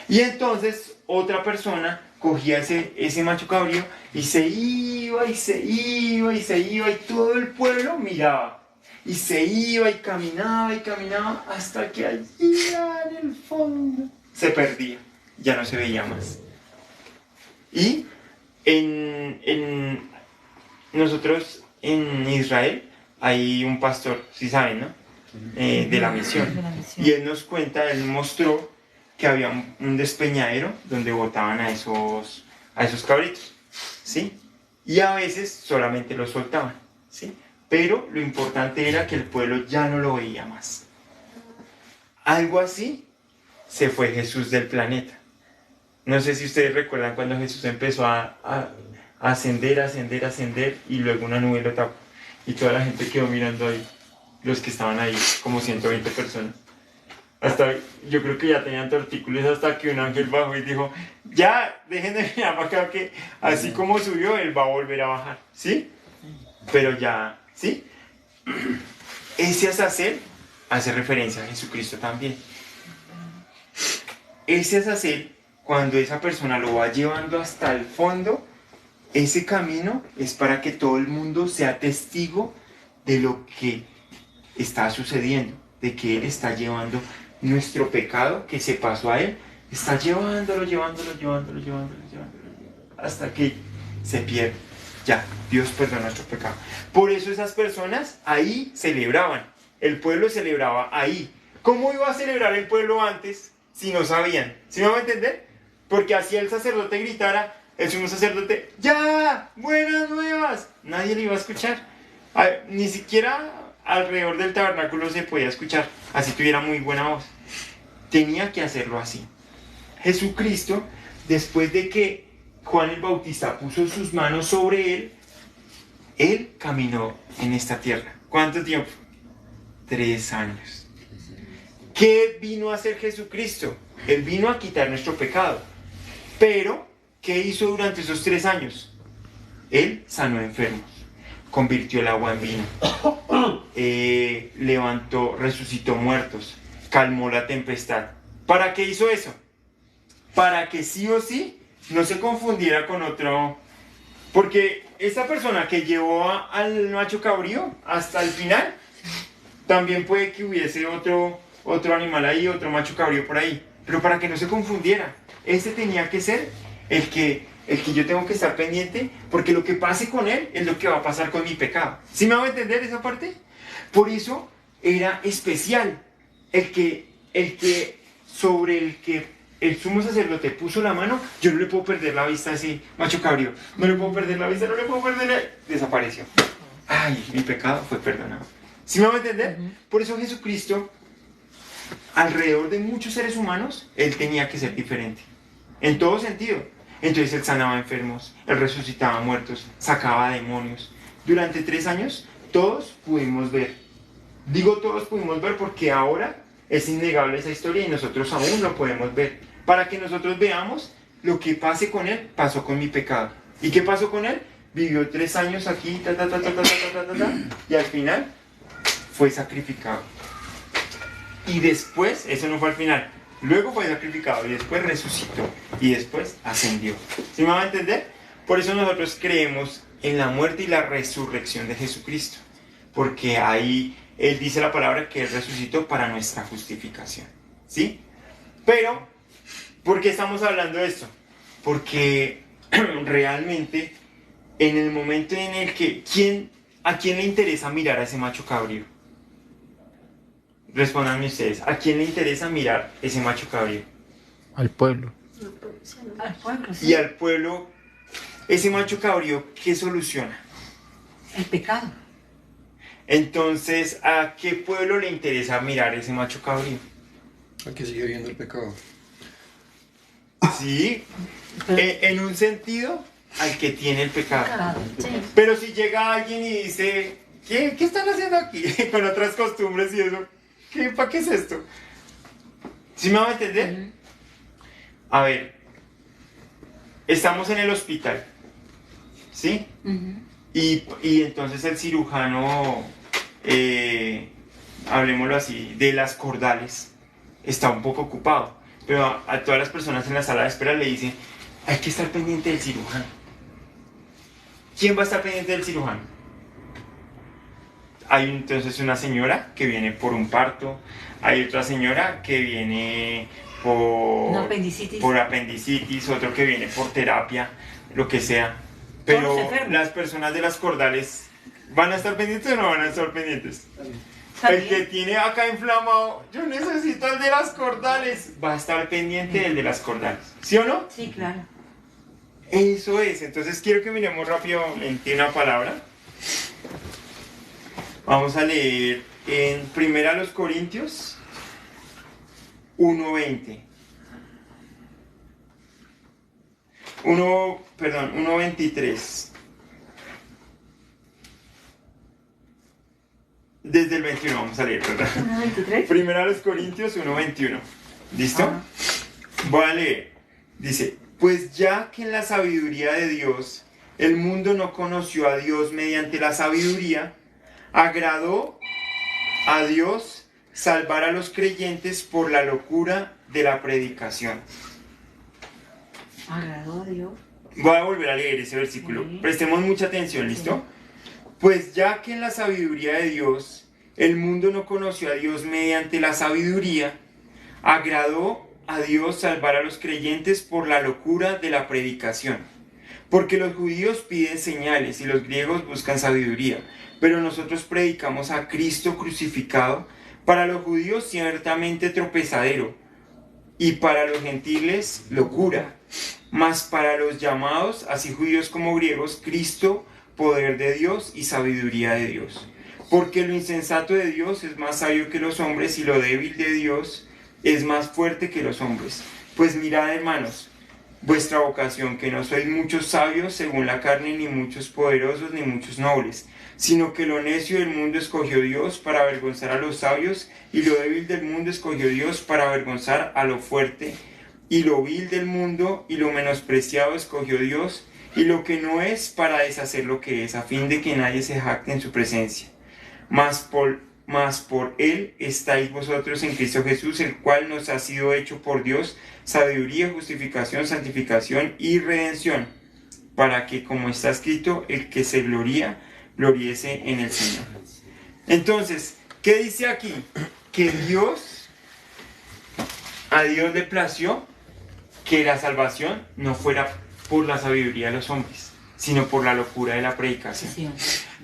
Speaker 1: Y entonces otra persona cogía ese macho cabrío y se iba y se iba y se iba y todo el pueblo miraba. Y se iba y caminaba hasta que allá en el fondo se perdía, ya no se veía más. Y nosotros en Israel hay un pastor, si saben, ¿no? De la misión. Y él nos cuenta, él mostró que había un despeñadero donde botaban a esos cabritos, ¿sí? Y a veces solamente los soltaban, ¿sí? Pero lo importante era que el pueblo ya no lo veía más. Algo así se fue Jesús del planeta. No sé si ustedes recuerdan cuando Jesús empezó a ascender y luego una nube lo tapó y toda la gente quedó mirando ahí, los que estaban ahí, como 120 personas. Hasta, yo creo que ya tenían tortícolis hasta que un ángel bajó y dijo, ya, dejen de mirar para acá que así como subió, él va a volver a bajar, ¿sí? Pero ya, ¿sí? Ese azazel hace referencia a Jesucristo también. Ese azazel, cuando esa persona lo va llevando hasta el fondo, ese camino es para que todo el mundo sea testigo de lo que está sucediendo, de que Él está llevando nuestro pecado que se pasó a Él, está llevándolo, hasta que se pierde. Ya, Dios perdonó nuestro pecado. Por eso esas personas ahí celebraban, el pueblo celebraba ahí. ¿Cómo iba a celebrar el pueblo antes si no sabían? ¿Sí me van a entender? Porque así el sacerdote gritara, el sumo sacerdote, ¡ya! ¡Buenas nuevas! Nadie le iba a escuchar. Ni siquiera alrededor del tabernáculo se podía escuchar, así tuviera muy buena voz. Tenía que hacerlo así. Jesucristo, después de que Juan el Bautista puso sus manos sobre él caminó en esta tierra. ¿Cuánto tiempo? 3 años. ¿Qué vino a hacer Jesucristo? Él vino a quitar nuestro pecado. Pero, ¿qué hizo durante esos 3 años? Él sanó enfermos, convirtió el agua en vino, levantó, resucitó muertos, calmó la tempestad. ¿Para qué hizo eso? Para que sí o sí no se confundiera con otro. Porque esta persona que llevó al macho cabrío hasta el final, también puede que hubiese otro animal ahí, otro macho cabrío por ahí. Pero para que no se confundiera, ese tenía que ser el que yo tengo que estar pendiente, porque lo que pase con él es lo que va a pasar con mi pecado. ¿Sí me va a entender esa parte? Por eso era especial sobre el que el sumo sacerdote puso la mano. Yo no le puedo perder la vista a ese macho cabrío. No le puedo perder la vista, desapareció. Ay, mi pecado fue perdonado. ¿Sí me va a entender? Por eso Jesucristo, alrededor de muchos seres humanos, Él tenía que ser diferente. En todo sentido. Entonces Él sanaba enfermos, Él resucitaba muertos, sacaba demonios. Durante 3 años, todos pudimos ver. Digo todos pudimos ver porque ahora es innegable esa historia y nosotros aún lo podemos ver. Para que nosotros veamos lo que pase con Él, pasó con mi pecado. ¿Y qué pasó con Él? Vivió 3 años aquí, y al final fue sacrificado. Y después, eso no fue al final, luego fue sacrificado y después resucitó y después ascendió. ¿Sí me van a entender? Por eso nosotros creemos en la muerte y la resurrección de Jesucristo. Porque ahí Él dice la palabra que Él resucitó para nuestra justificación. ¿Sí? Pero, ¿por qué estamos hablando de esto? Porque realmente en el momento en el que ¿a quién le interesa mirar a ese macho cabrío? Respóndanme ustedes, ¿a quién le interesa mirar ese macho cabrío?
Speaker 5: Al pueblo.
Speaker 9: Al pueblo, sí.
Speaker 1: Y al pueblo, ese macho cabrío, ¿qué soluciona?
Speaker 9: El pecado.
Speaker 1: Entonces, ¿a qué pueblo le interesa mirar ese macho cabrío?
Speaker 6: Al que sigue viendo el pecado.
Speaker 1: Sí, en un sentido, al que tiene el pecado.
Speaker 7: Sí.
Speaker 1: Pero si llega alguien y dice, ¿qué están haciendo aquí? Con otras costumbres y eso, ¿para qué es esto? ¿Sí me van a entender? A ver, estamos en el hospital, ¿sí? Y entonces el cirujano, hablemoslo así, de las cordales, está un poco ocupado. Pero a todas las personas en la sala de espera le dicen, hay que estar pendiente del cirujano. ¿Quién va a estar pendiente del cirujano? Hay entonces una señora que viene por un parto, hay otra señora que viene por apendicitis, otro que viene por terapia, lo que sea. Pero las personas de las cordales, ¿van a estar pendientes o no van a estar pendientes? El que tiene acá inflamado, yo necesito el de las cordales, va a estar pendiente del de las cordales, ¿sí o no?
Speaker 9: Sí, claro.
Speaker 1: Eso es, entonces quiero que miremos rápidamente una palabra. Vamos a leer en 1 Corintios 1:20. 1:23. Desde el 21 vamos a leer, ¿verdad?
Speaker 9: 1:23.
Speaker 1: 1 Corintios 1:21. ¿Listo? Voy a leer. Dice, pues ya que en la sabiduría de Dios el mundo no conoció a Dios mediante la sabiduría, agradó a Dios salvar a los creyentes por la locura de la predicación.
Speaker 9: Agradó a Dios.
Speaker 1: Voy a volver a leer ese versículo. Prestemos mucha atención, ¿listo? Pues ya que en la sabiduría de Dios el mundo no conoció a Dios mediante la sabiduría, agradó a Dios salvar a los creyentes por la locura de la predicación. Porque los judíos piden señales y los griegos buscan sabiduría, pero nosotros predicamos a Cristo crucificado, para los judíos ciertamente tropezadero, y para los gentiles locura, mas para los llamados, así judíos como griegos, Cristo, poder de Dios y sabiduría de Dios. Porque lo insensato de Dios es más sabio que los hombres, y lo débil de Dios es más fuerte que los hombres. Pues mirad, hermanos, vuestra vocación, que no sois muchos sabios según la carne, ni muchos poderosos, ni muchos nobles, sino que lo necio del mundo escogió Dios para avergonzar a los sabios, y lo débil del mundo escogió Dios para avergonzar a lo fuerte, y lo vil del mundo y lo menospreciado escogió Dios, y lo que no es, para deshacer lo que es, a fin de que nadie se jacte en su presencia. Mas por él estáis vosotros en Cristo Jesús, el cual nos ha sido hecho por Dios sabiduría, justificación, santificación y redención, para que, como está escrito, el que se gloría, gloriese en el Señor. Entonces, ¿qué dice aquí? Que a Dios le plació que la salvación no fuera por la sabiduría de los hombres, sino por la locura de la predicación.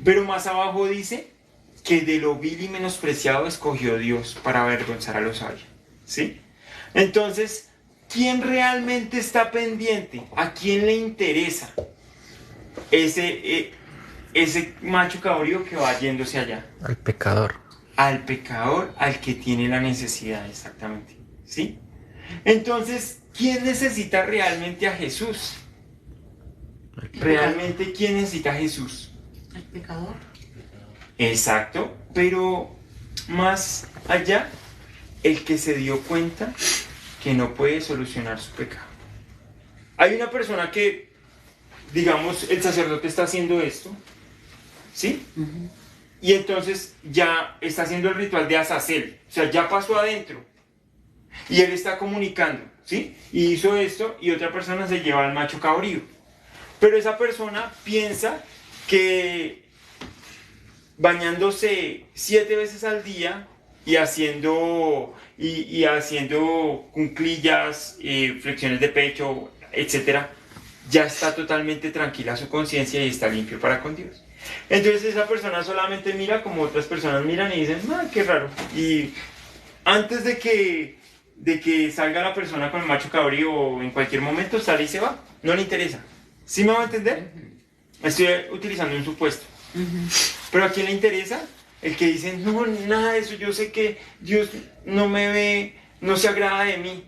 Speaker 1: Pero más abajo dice que de lo vil y menospreciado escogió Dios para avergonzar a los sabios, ¿sí? Entonces, ¿quién realmente está pendiente? ¿A quién le interesa ese macho cabrío que va yéndose allá?
Speaker 5: Al pecador.
Speaker 1: Al pecador, al que tiene la necesidad, exactamente, ¿sí? Entonces, ¿quién necesita realmente a Jesús? ¿Realmente quién necesita a Jesús?
Speaker 9: El pecador.
Speaker 1: Exacto, pero más allá, el que se dio cuenta que no puede solucionar su pecado. Hay una persona que, digamos, el sacerdote está haciendo esto, ¿sí? Y entonces ya está haciendo el ritual de Azazel, o sea, ya pasó adentro. Y él está comunicando, ¿sí? Y hizo esto, y otra persona se lleva al macho cabrío. Pero esa persona piensa que bañándose 7 veces al día y haciendo cuclillas, flexiones de pecho, etc., ya está totalmente tranquila su conciencia y está limpio para con Dios. Entonces esa persona solamente mira como otras personas miran y dicen, qué raro. Y antes de que salga la persona con el macho cabrío, o en cualquier momento sale y se va, no le interesa. ¿Sí me va a entender? Estoy utilizando un supuesto. Pero ¿a quién le interesa? el que dice, no, nada de eso, yo sé que Dios no me ve, no se agrada de mí,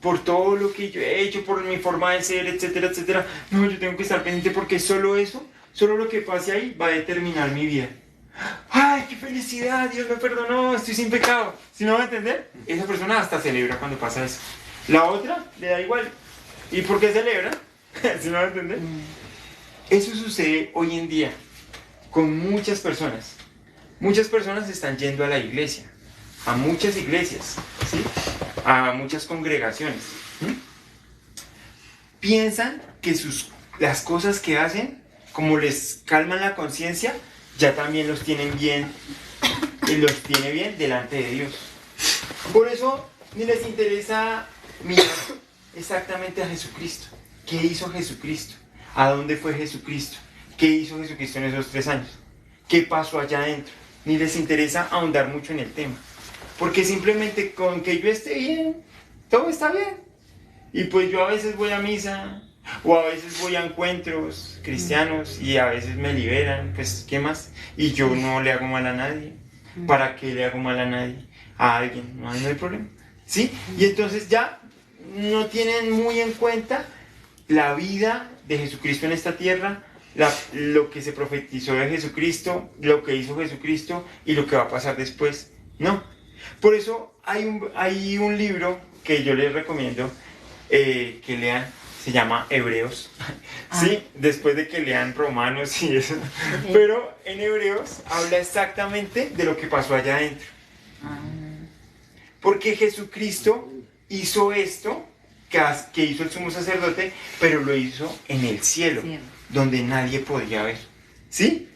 Speaker 1: por todo lo que yo he hecho, por mi forma de ser, etcétera, etcétera. No, yo tengo que estar pendiente porque solo eso, solo lo que pase ahí va a determinar mi vida. ¡Ay, qué felicidad! Dios me perdonó, estoy sin pecado. ¿Sí me va a entender? Esa persona hasta celebra cuando pasa eso. La otra le da igual. ¿Y por qué celebra? ¿Sí me va a entender? Eso sucede hoy en día con muchas personas. Muchas personas están yendo a la iglesia, a muchas iglesias, ¿sí? A muchas congregaciones. ¿Sí? Piensan que las cosas que hacen, como les calman la conciencia, ya también los tienen bien y los tiene bien delante de Dios. Por eso ni les interesa mirar exactamente a Jesucristo. ¿Qué hizo Jesucristo? ¿A dónde fue Jesucristo? ¿Qué hizo Jesucristo en esos 3 años? ¿Qué pasó allá adentro? Ni les interesa ahondar mucho en el tema. Porque simplemente con que yo esté bien, todo está bien. Y pues yo a veces voy a misa, o a veces voy a encuentros cristianos y a veces me liberan, pues ¿qué más? Y yo no le hago mal a nadie. ¿Para qué le hago mal a nadie? A alguien, no hay problema. ¿Sí? Y entonces ya no tienen muy en cuenta la vida de Jesucristo en esta tierra, lo que se profetizó de Jesucristo, lo que hizo Jesucristo y lo que va a pasar después. No. Por eso hay un libro que yo les recomiendo que lean. Se llama Hebreos, ¿sí? Después de que lean Romanos y eso. Pero en Hebreos habla exactamente de lo que pasó allá adentro. Porque Jesucristo hizo esto que hizo el sumo sacerdote, pero lo hizo en el cielo, donde nadie podía ver. ¿Sí?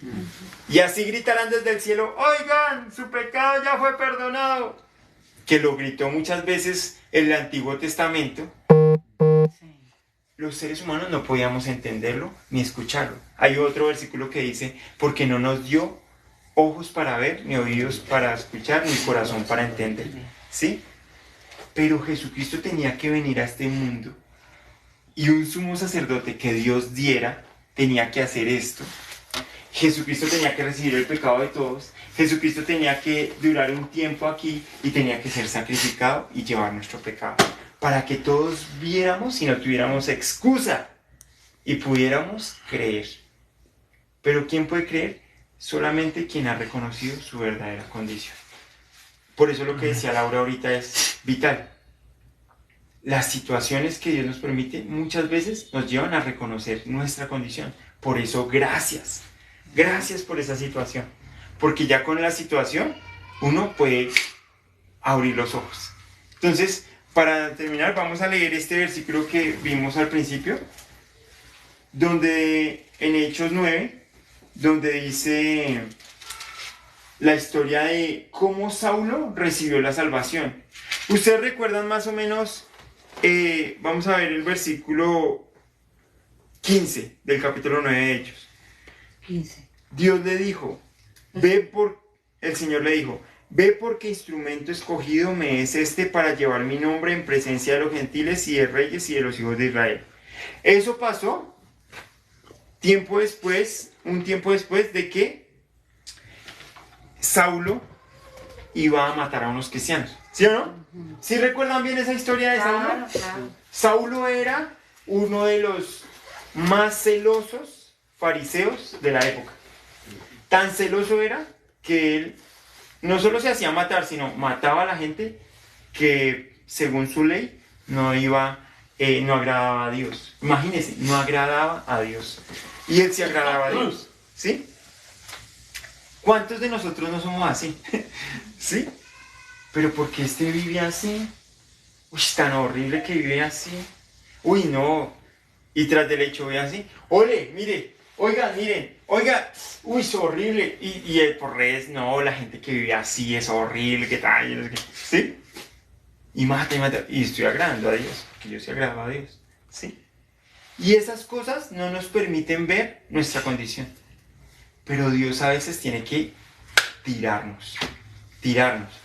Speaker 1: Y así gritarán desde el cielo, oigan, su pecado ya fue perdonado. Que lo gritó muchas veces en el Antiguo Testamento. Los seres humanos no podíamos entenderlo ni escucharlo. Hay otro versículo que dice, porque no nos dio ojos para ver, ni oídos para escuchar, ni corazón para entender. ¿Sí? Pero Jesucristo tenía que venir a este mundo y un sumo sacerdote que Dios diera tenía que hacer esto. Jesucristo tenía que recibir el pecado de todos. Jesucristo tenía que durar un tiempo aquí y tenía que ser sacrificado y llevar nuestro pecado, para que todos viéramos y no tuviéramos excusa y pudiéramos creer. Pero ¿quién puede creer? Solamente quien ha reconocido su verdadera condición. Por eso lo que decía Laura ahorita es vital. Las situaciones que Dios nos permite muchas veces nos llevan a reconocer nuestra condición. Por eso gracias. Gracias por esa situación. Porque ya con la situación uno puede abrir los ojos. Entonces, para terminar, vamos a leer este versículo que vimos al principio, donde en Hechos 9, donde dice la historia de cómo Saulo recibió la salvación. Ustedes recuerdan más o menos, vamos a ver el versículo 15 del capítulo 9 de Hechos.
Speaker 2: 15.
Speaker 1: Dios le dijo, el Señor le dijo, ve porque instrumento escogido me es este para llevar mi nombre en presencia de los gentiles y de reyes y de los hijos de Israel. Eso pasó un tiempo después de que Saulo iba a matar a unos cristianos. ¿Sí o no? ¿Sí recuerdan bien esa historia de Saulo?
Speaker 2: Claro.
Speaker 1: Saulo era uno de los más celosos fariseos de la época. Tan celoso era que él no solo se hacía matar, sino mataba a la gente que, según su ley, no agradaba a Dios. Imagínense, no agradaba a Dios. Y él sí agradaba a Dios. ¿Sí? ¿Cuántos de nosotros no somos así? ¿Sí? Pero ¿por qué este vive así? Uy, tan horrible que vive así. Uy, no. Y tras del hecho ve así. Ole, mire. Oigan, miren, oiga, uy, es horrible. Y por redes, no, la gente que vive así es horrible, ¿qué tal? ¿Sí? Y mata, y mata. Y estoy agradando a Dios, que yo sí agrado a Dios. ¿Sí? Y esas cosas no nos permiten ver nuestra condición. Pero Dios a veces tiene que tirarnos.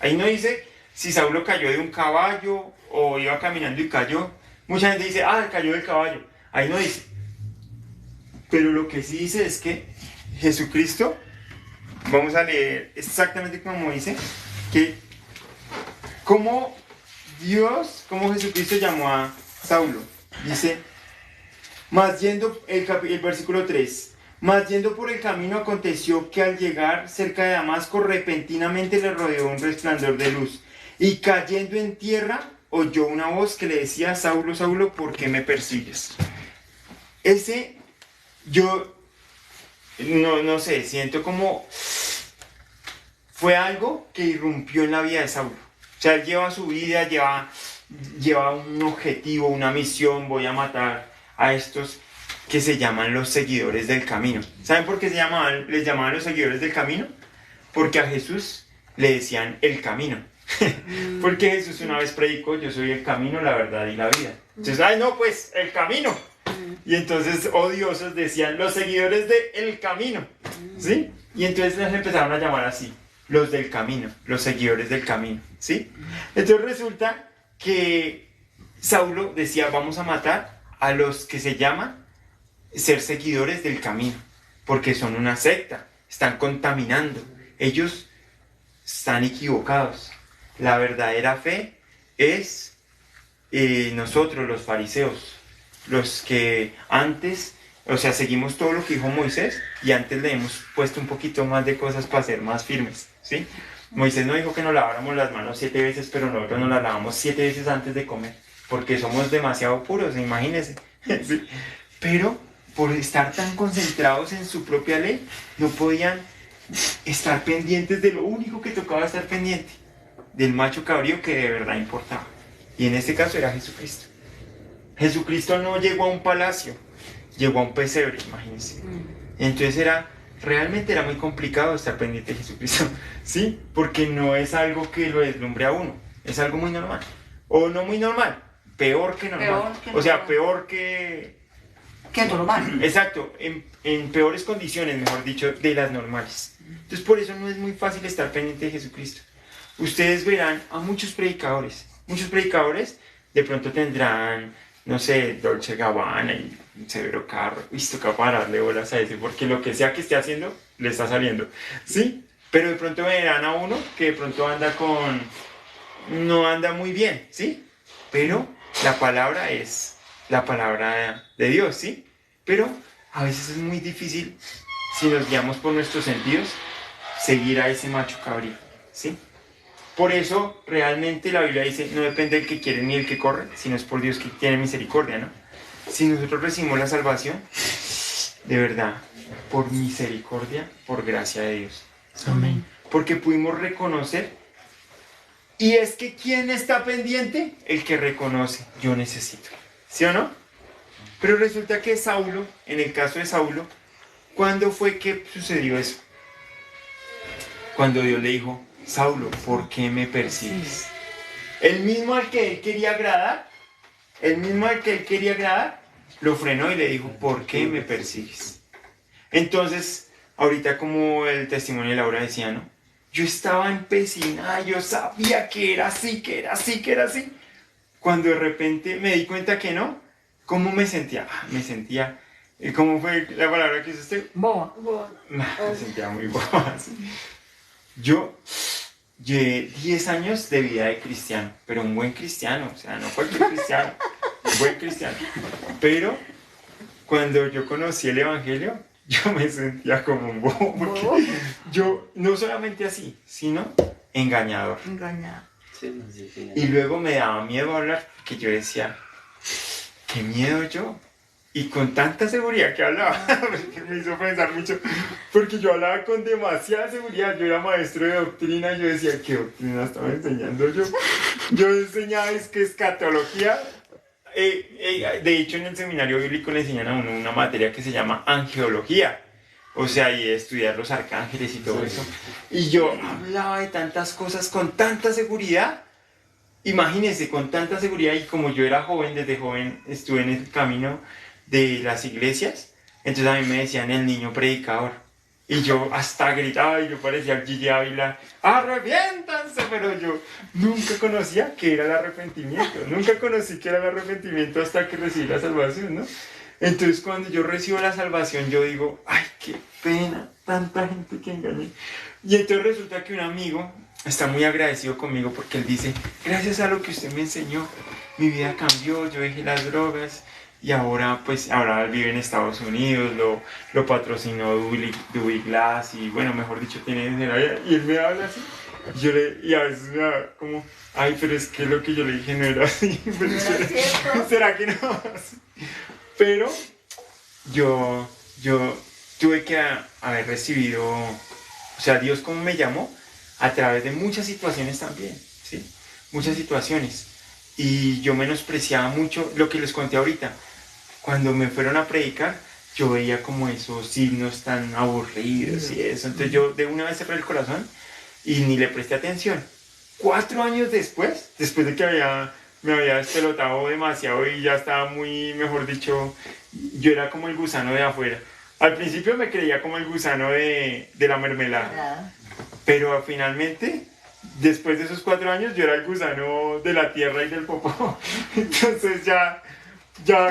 Speaker 1: Ahí no dice si Saulo cayó de un caballo o iba caminando y cayó. Mucha gente dice, cayó del caballo. Ahí no dice. Pero lo que sí dice es que Jesucristo Vamos a leer exactamente como dice, que cómo Dios, cómo Jesucristo llamó a Saulo. Dice, mas yendo, el versículo 3, mas yendo por el camino aconteció que al llegar cerca de Damasco repentinamente le rodeó un resplandor de luz, y cayendo en tierra oyó una voz que le decía, Saulo, Saulo, ¿por qué me persigues? Yo no sé, siento como fue algo que irrumpió en la vida de Saulo. O sea, él lleva su vida, lleva un objetivo, una misión, voy a matar a estos que se llaman los seguidores del camino. ¿Saben por qué les llamaban los seguidores del camino? Porque a Jesús le decían el camino. Porque Jesús una vez predicó, yo soy el camino, la verdad y la vida. Entonces, ay no, pues el camino. Y entonces odiosos decían los seguidores del camino, ¿sí? Y entonces les empezaron a llamar así, los del camino, los seguidores del camino, ¿sí? Entonces resulta que Saulo decía, vamos a matar a los que se llaman ser seguidores del camino, porque son una secta, están contaminando, ellos están equivocados. La verdadera fe es nosotros los fariseos, los que antes, o sea, seguimos todo lo que dijo Moisés y antes le hemos puesto un poquito más de cosas para ser más firmes, ¿sí? Moisés no dijo que nos laváramos las manos 7 veces, pero nosotros nos las lavamos 7 veces antes de comer, porque somos demasiado puros, imagínense, ¿sí? Pero por estar tan concentrados en su propia ley, no podían estar pendientes de lo único que tocaba estar pendiente, del macho cabrío que de verdad importaba. Y en este caso era Jesucristo. Jesucristo no llegó a un palacio, llegó a un pesebre, imagínense. Entonces realmente era muy complicado estar pendiente de Jesucristo, ¿sí? Porque no es algo que lo deslumbre a uno, es algo muy normal. O no muy normal, peor que normal. O sea, peor que
Speaker 9: normal.
Speaker 1: Exacto, en peores condiciones, mejor dicho, de las normales. Entonces por eso no es muy fácil estar pendiente de Jesucristo. Ustedes verán a muchos predicadores de pronto tendrán, no sé, Dolce Gabbana y un severo carro, y toca pararle bolas a ese, porque lo que sea que esté haciendo, le está saliendo, ¿sí? Pero de pronto verán a uno que de pronto no anda muy bien, ¿sí? Pero la palabra es la palabra de Dios, ¿sí? Pero a veces es muy difícil, si nos guiamos por nuestros sentidos, seguir a ese macho cabrío, ¿sí? Por eso realmente la Biblia dice, no depende del que quiere ni del que corre, sino es por Dios que tiene misericordia, ¿no? Si nosotros recibimos la salvación, de verdad, por misericordia, por gracia de Dios.
Speaker 9: Amén.
Speaker 1: Porque pudimos reconocer, y es que ¿quién está pendiente? El que reconoce, yo necesito, ¿sí o no? Pero resulta que Saulo, en el caso de Saulo, ¿cuándo fue que sucedió eso? Cuando Dios le dijo, Saulo, ¿por qué me persigues? El mismo al que él quería agradar, lo frenó y le dijo, ¿por qué me persigues? Entonces, ahorita como el testimonio de Laura decía, ¿no? Yo estaba empecinada, yo sabía que era así, que era así, que era así. Cuando de repente me di cuenta que no, ¿cómo me sentía? ¿Cómo fue la palabra que usó usted?
Speaker 9: Boba.
Speaker 1: Me sentía muy boba, sí. Yo llevé 10 años de vida de cristiano, pero un buen cristiano, o sea, no cualquier cristiano, un buen cristiano. Pero cuando yo conocí el Evangelio, yo me sentía como un bobo, porque yo no solamente así, sino engañador. Y luego me daba miedo hablar, porque yo decía, qué miedo yo. Y con tanta seguridad que hablaba, me hizo pensar mucho, porque yo hablaba con demasiada seguridad, yo era maestro de doctrina, yo decía, ¿qué doctrina estaba enseñando yo? Yo enseñaba escatología, de hecho en el seminario bíblico le enseñan a uno una materia que se llama angeología, o sea, y estudiar los arcángeles y todo eso, y yo hablaba de tantas cosas con tanta seguridad, imagínense, con tanta seguridad, y como yo era joven, desde joven estuve en el camino de las iglesias, entonces a mí me decían el niño predicador, y yo hasta gritaba y yo parecía Gigi Ávila, ¡arrepiéntanse! Pero yo nunca conocía qué era el arrepentimiento, hasta que recibí la salvación, ¿no? Entonces cuando yo recibo la salvación yo digo, ¡ay, qué pena! tanta gente que engañé. Y entonces resulta que un amigo está muy agradecido conmigo porque él dice, gracias a lo que usted me enseñó, mi vida cambió, yo dejé las drogas y ahora pues ahora vive en Estados Unidos, lo patrocinó Dewey Glass y bueno, mejor dicho, tiene dinero y él me habla así. Y a veces me da como, ay, pero es que lo que yo le dije no era así. Pero
Speaker 7: ¿No era cierto?
Speaker 1: ¿Será que no? Pero yo tuve que haber recibido, o sea, Dios como me llamó a través de muchas situaciones también, ¿sí? Muchas situaciones. Y yo menospreciaba mucho lo que les conté ahorita. Cuando me fueron a predicar, yo veía como esos signos tan aburridos y eso. Entonces yo de una vez cerré el corazón y ni le presté atención. 4 años después de que me había despelotado demasiado y ya estaba muy, mejor dicho, yo era como el gusano de afuera. Al principio me creía como el gusano de la mermelada, pero finalmente, después de esos 4 años, yo era el gusano de la tierra y del popó. Entonces ya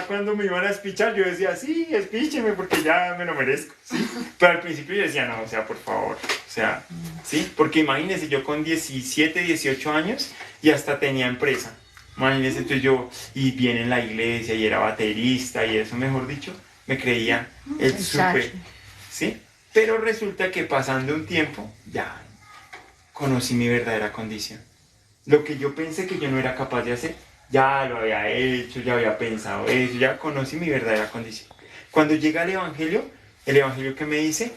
Speaker 1: cuando me iban a espichar, yo decía, sí, espícheme porque ya me lo merezco, ¿sí? Pero al principio yo decía, no, o sea, por favor, o sea, ¿sí? Porque imagínense, yo con 17, 18 años y hasta tenía empresa. Imagínense, entonces yo, y bien en la iglesia, y era baterista, y eso, mejor dicho, me creía el súper, ¿sí? Pero resulta que pasando un tiempo, ya conocí mi verdadera condición. Lo que yo pensé que yo no era capaz de hacer, ya lo había hecho, ya había pensado eso, ya conocí mi verdadera condición. Cuando llega el evangelio que me dice,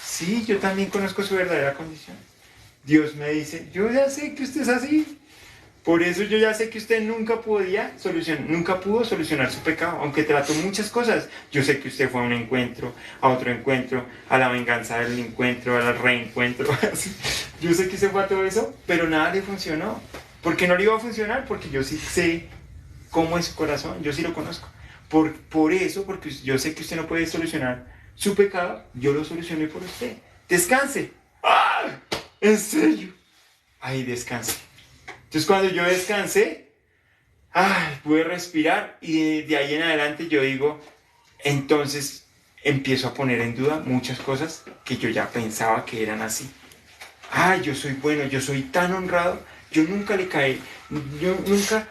Speaker 1: sí, yo también conozco su verdadera condición. Dios me dice, yo ya sé que usted es así. Por eso yo ya sé que usted nunca pudo solucionar su pecado, aunque trató muchas cosas. Yo sé que usted fue a un encuentro, a otro encuentro, a la venganza del encuentro, al reencuentro. Yo sé que usted fue a todo eso, pero nada le funcionó. ¿Por qué no le iba a funcionar? Porque yo sí sé cómo es su corazón, yo sí lo conozco. Por eso, porque yo sé que usted no puede solucionar su pecado, yo lo solucioné por usted. Descanse. ¡Ah! ¿En serio? Ahí descanse. Entonces cuando yo descansé, pude respirar y de ahí en adelante yo digo, entonces empiezo a poner en duda muchas cosas que yo ya pensaba que eran así. Yo soy bueno, yo soy tan honrado, yo nunca le caí, yo nunca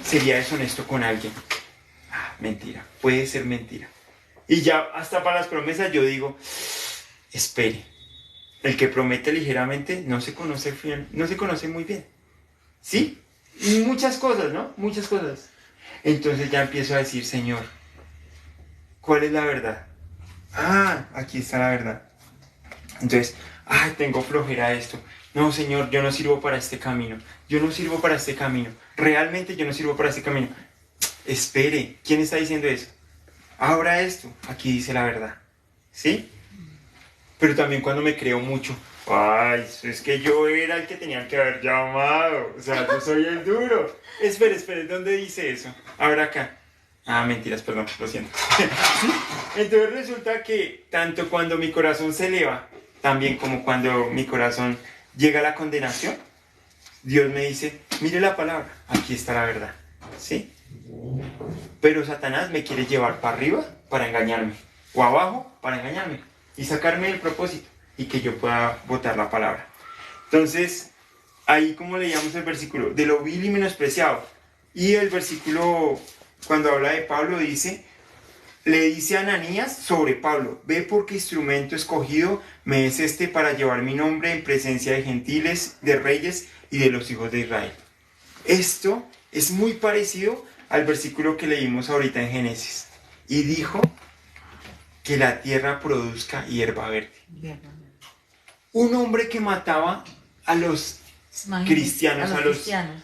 Speaker 1: sería deshonesto con alguien. Mentira, puede ser mentira. Y ya hasta para las promesas yo digo, espere, el que promete ligeramente no se conoce muy bien. ¿Sí? Y muchas cosas, ¿no? Muchas cosas. Entonces ya empiezo a decir, Señor, ¿cuál es la verdad? Aquí está la verdad. Entonces, tengo flojera de esto. No, Señor, yo no sirvo para este camino. Yo no sirvo para este camino. Realmente yo no sirvo para este camino. Espere, ¿quién está diciendo eso? Ahora esto, aquí dice la verdad. ¿Sí? Pero también cuando me creo mucho, es que yo era el que tenían que haber llamado. O sea, yo soy el duro. Espere, ¿dónde dice eso? Ahora acá. Mentiras, perdón, lo siento. Entonces resulta que tanto cuando mi corazón se eleva, también como cuando mi corazón llega a la condenación, Dios me dice, mire la palabra, aquí está la verdad. ¿Sí? Pero Satanás me quiere llevar para arriba para engañarme, o abajo para engañarme y sacarme del propósito y que yo pueda botar la palabra. Entonces, ahí como leíamos el versículo, de lo vil y menospreciado. Y el versículo, cuando habla de Pablo, le dice a Ananías sobre Pablo, ve porque instrumento escogido me es este para llevar mi nombre en presencia de gentiles, de reyes y de los hijos de Israel. Esto es muy parecido al versículo que leímos ahorita en Génesis. Y dijo que la tierra produzca hierba verde. Un hombre que mataba a los cristianos,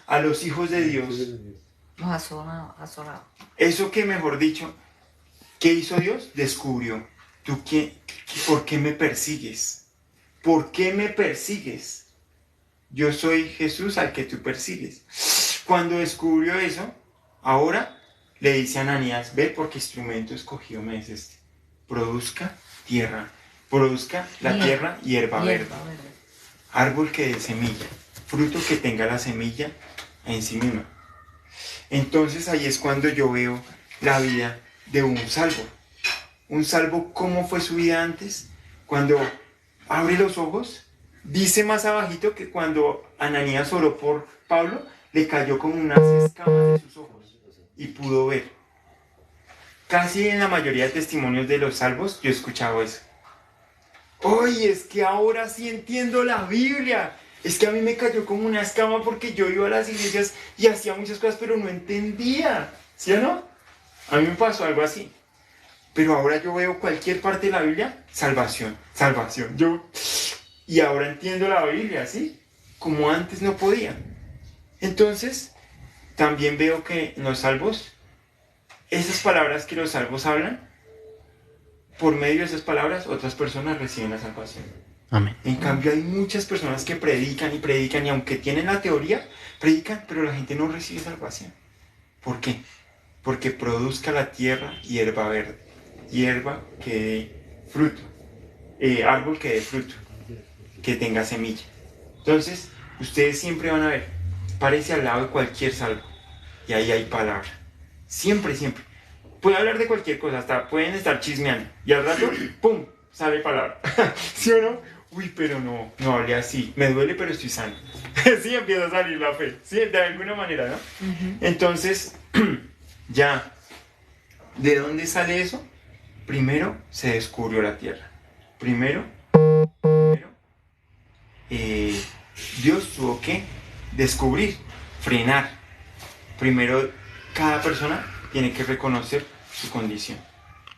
Speaker 1: a los hijos de Dios.
Speaker 9: Los azoraba.
Speaker 1: Eso que, mejor dicho, ¿qué hizo Dios? Descubrió. ¿Por qué me persigues? ¿Por qué me persigues? Yo soy Jesús al que tú persigues. Cuando descubrió eso, ahora le dice a Ananías, ve porque instrumento escogido me es este. Produzca la tierra hierba verde. Árbol que dé semilla, fruto que tenga la semilla en sí misma. Entonces ahí es cuando yo veo la vida de un salvo. Un salvo, ¿cómo fue su vida antes? Cuando abre los ojos, dice más abajito que cuando Ananías oró por Pablo, le cayó como unas escamas de sus ojos y pudo ver. Casi en la mayoría de testimonios de los salvos yo he escuchado eso. Oye, es que ahora sí entiendo la Biblia. Es que a mí me cayó como una escama porque yo iba a las iglesias y hacía muchas cosas, pero no entendía. ¿Sí o no? A mí me pasó algo así. Pero ahora yo veo cualquier parte de la Biblia, salvación, salvación. Y ahora entiendo la Biblia, ¿sí? Como antes no podía. Entonces, también veo que en los salvos, esas palabras que los salvos hablan, por medio de esas palabras, otras personas reciben la salvación.
Speaker 5: Amén.
Speaker 1: En cambio, hay muchas personas que predican, y aunque tienen la teoría, predican, pero la gente no recibe salvación. ¿Por qué? Porque produzca la tierra hierba verde, hierba que dé fruto, árbol que dé fruto, que tenga semilla. Entonces, ustedes siempre van a ver, parece al lado de cualquier salvo, y ahí hay palabra. Siempre, siempre. Puede hablar de cualquier cosa, hasta pueden estar chismeando, y al rato, ¡pum!, sale palabra. ¿Sí o no? Uy, pero no hablé así. Me duele, pero estoy sano. Sí, empieza a salir la fe. Sí, de alguna manera, ¿no? Entonces, ya, ¿de dónde sale eso? Primero se descubrió la tierra. Primero, Dios tuvo que descubrir, frenar. Primero, cada persona tiene que reconocer su condición.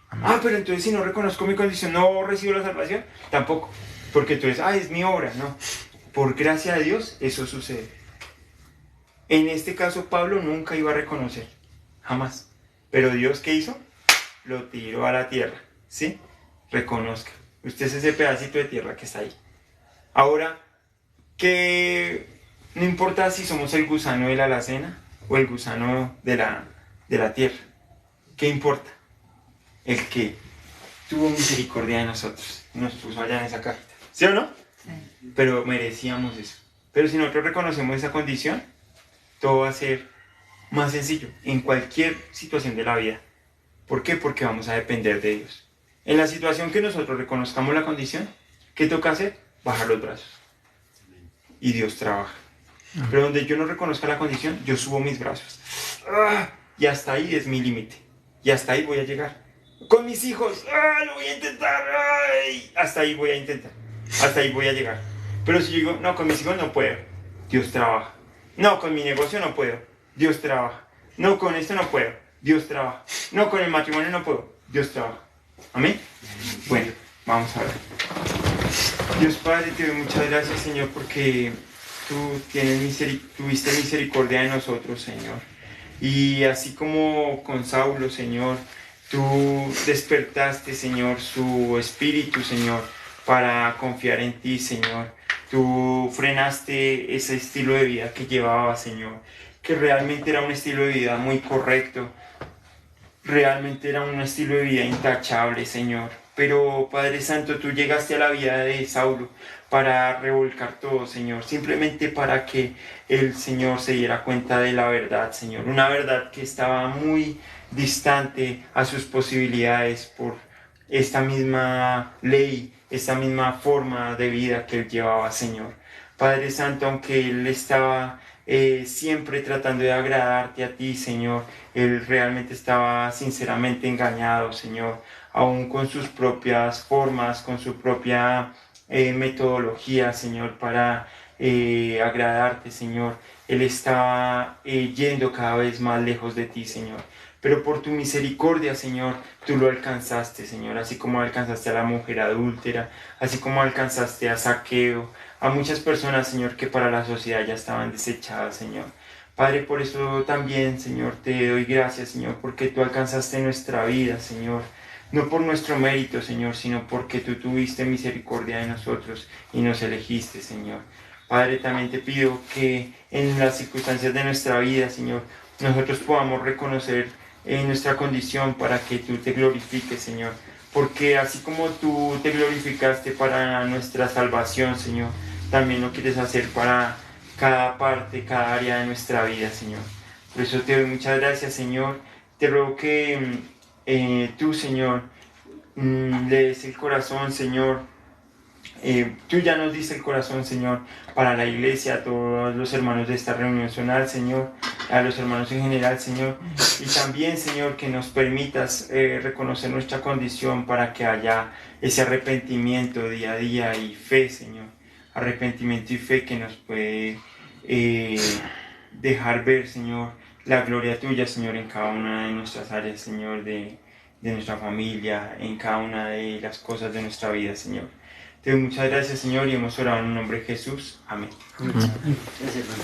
Speaker 1: Ah, pero entonces si no reconozco mi condición, ¿no recibo la salvación? Tampoco. Porque entonces, es mi obra, no. Por gracia de Dios, eso sucede. En este caso, Pablo nunca iba a reconocer. Jamás. Pero Dios, ¿qué hizo? Lo tiró a la tierra. ¿Sí? Reconozca. Usted es ese pedacito de tierra que está ahí. Ahora, que no importa si somos el gusano de la alacena o el gusano de la tierra. ¿Qué importa? El que tuvo misericordia de nosotros. Nos puso allá en esa cajita. ¿Sí o no? Sí. Pero merecíamos eso. Pero si nosotros reconocemos esa condición, todo va a ser más sencillo en cualquier situación de la vida. ¿Por qué? Porque vamos a depender de Dios. En la situación que nosotros reconozcamos la condición, ¿qué toca hacer? Bajar los brazos. Y Dios trabaja. Pero donde yo no reconozca la condición, yo subo mis brazos. Y hasta ahí es mi límite. Y hasta ahí voy a llegar. Con mis hijos, lo voy a intentar. Hasta ahí voy a intentar. Hasta ahí voy a llegar. Pero si yo digo, no, con mis hijos no puedo, Dios trabaja. No, con mi negocio no puedo, Dios trabaja. No, con esto no puedo, Dios trabaja. No, con el matrimonio no puedo, Dios trabaja. ¿Amén? Bueno, vamos a ver. Dios Padre, te doy muchas gracias, Señor, porque tú tuviste misericordia de nosotros, Señor. Y así como con Saulo, Señor, tú despertaste, Señor, su espíritu, Señor, para confiar en ti, Señor. Tú frenaste ese estilo de vida que llevaba, Señor, que realmente era un estilo de vida muy correcto, realmente era un estilo de vida intachable, Señor. Pero, Padre Santo, tú llegaste a la vida de Saulo para revolcar todo, Señor, simplemente para que el Señor se diera cuenta de la verdad, Señor, una verdad que estaba muy distante a sus posibilidades por esta misma ley, esta misma forma de vida que él llevaba, Señor. Padre Santo, aunque él estaba siempre tratando de agradarte a ti, Señor, él realmente estaba sinceramente engañado, Señor, aún con sus propias formas, con su propia metodología, Señor, para agradarte, Señor. Él estaba yendo cada vez más lejos de ti, Señor. Pero por tu misericordia, Señor, tú lo alcanzaste, Señor, así como alcanzaste a la mujer adúltera, así como alcanzaste a Zaqueo, a muchas personas, Señor, que para la sociedad ya estaban desechadas, Señor. Padre, por eso también, Señor, te doy gracias, Señor, porque tú alcanzaste nuestra vida, Señor. No por nuestro mérito, Señor, sino porque tú tuviste misericordia de nosotros y nos elegiste, Señor. Padre, también te pido que en las circunstancias de nuestra vida, Señor, nosotros podamos reconocer nuestra condición para que tú te glorifiques, Señor. Porque así como tú te glorificaste para nuestra salvación, Señor, también lo quieres hacer para cada parte, cada área de nuestra vida, Señor. Por eso te doy muchas gracias, Señor. Te ruego que tú, Señor, le des el corazón, Señor, Tú ya nos diste el corazón, Señor, para la iglesia, a todos los hermanos de esta reunión zonal, Señor, a los hermanos en general, Señor, y también, Señor, que nos permitas reconocer nuestra condición para que haya ese arrepentimiento día a día y fe, Señor, arrepentimiento y fe que nos puede dejar ver, Señor, la gloria tuya, Señor, en cada una de nuestras áreas, Señor, de nuestra familia, en cada una de las cosas de nuestra vida, Señor. Te doy muchas gracias, Señor, y hemos orado en el nombre de Jesús. Amén.
Speaker 3: Gracias, hermano.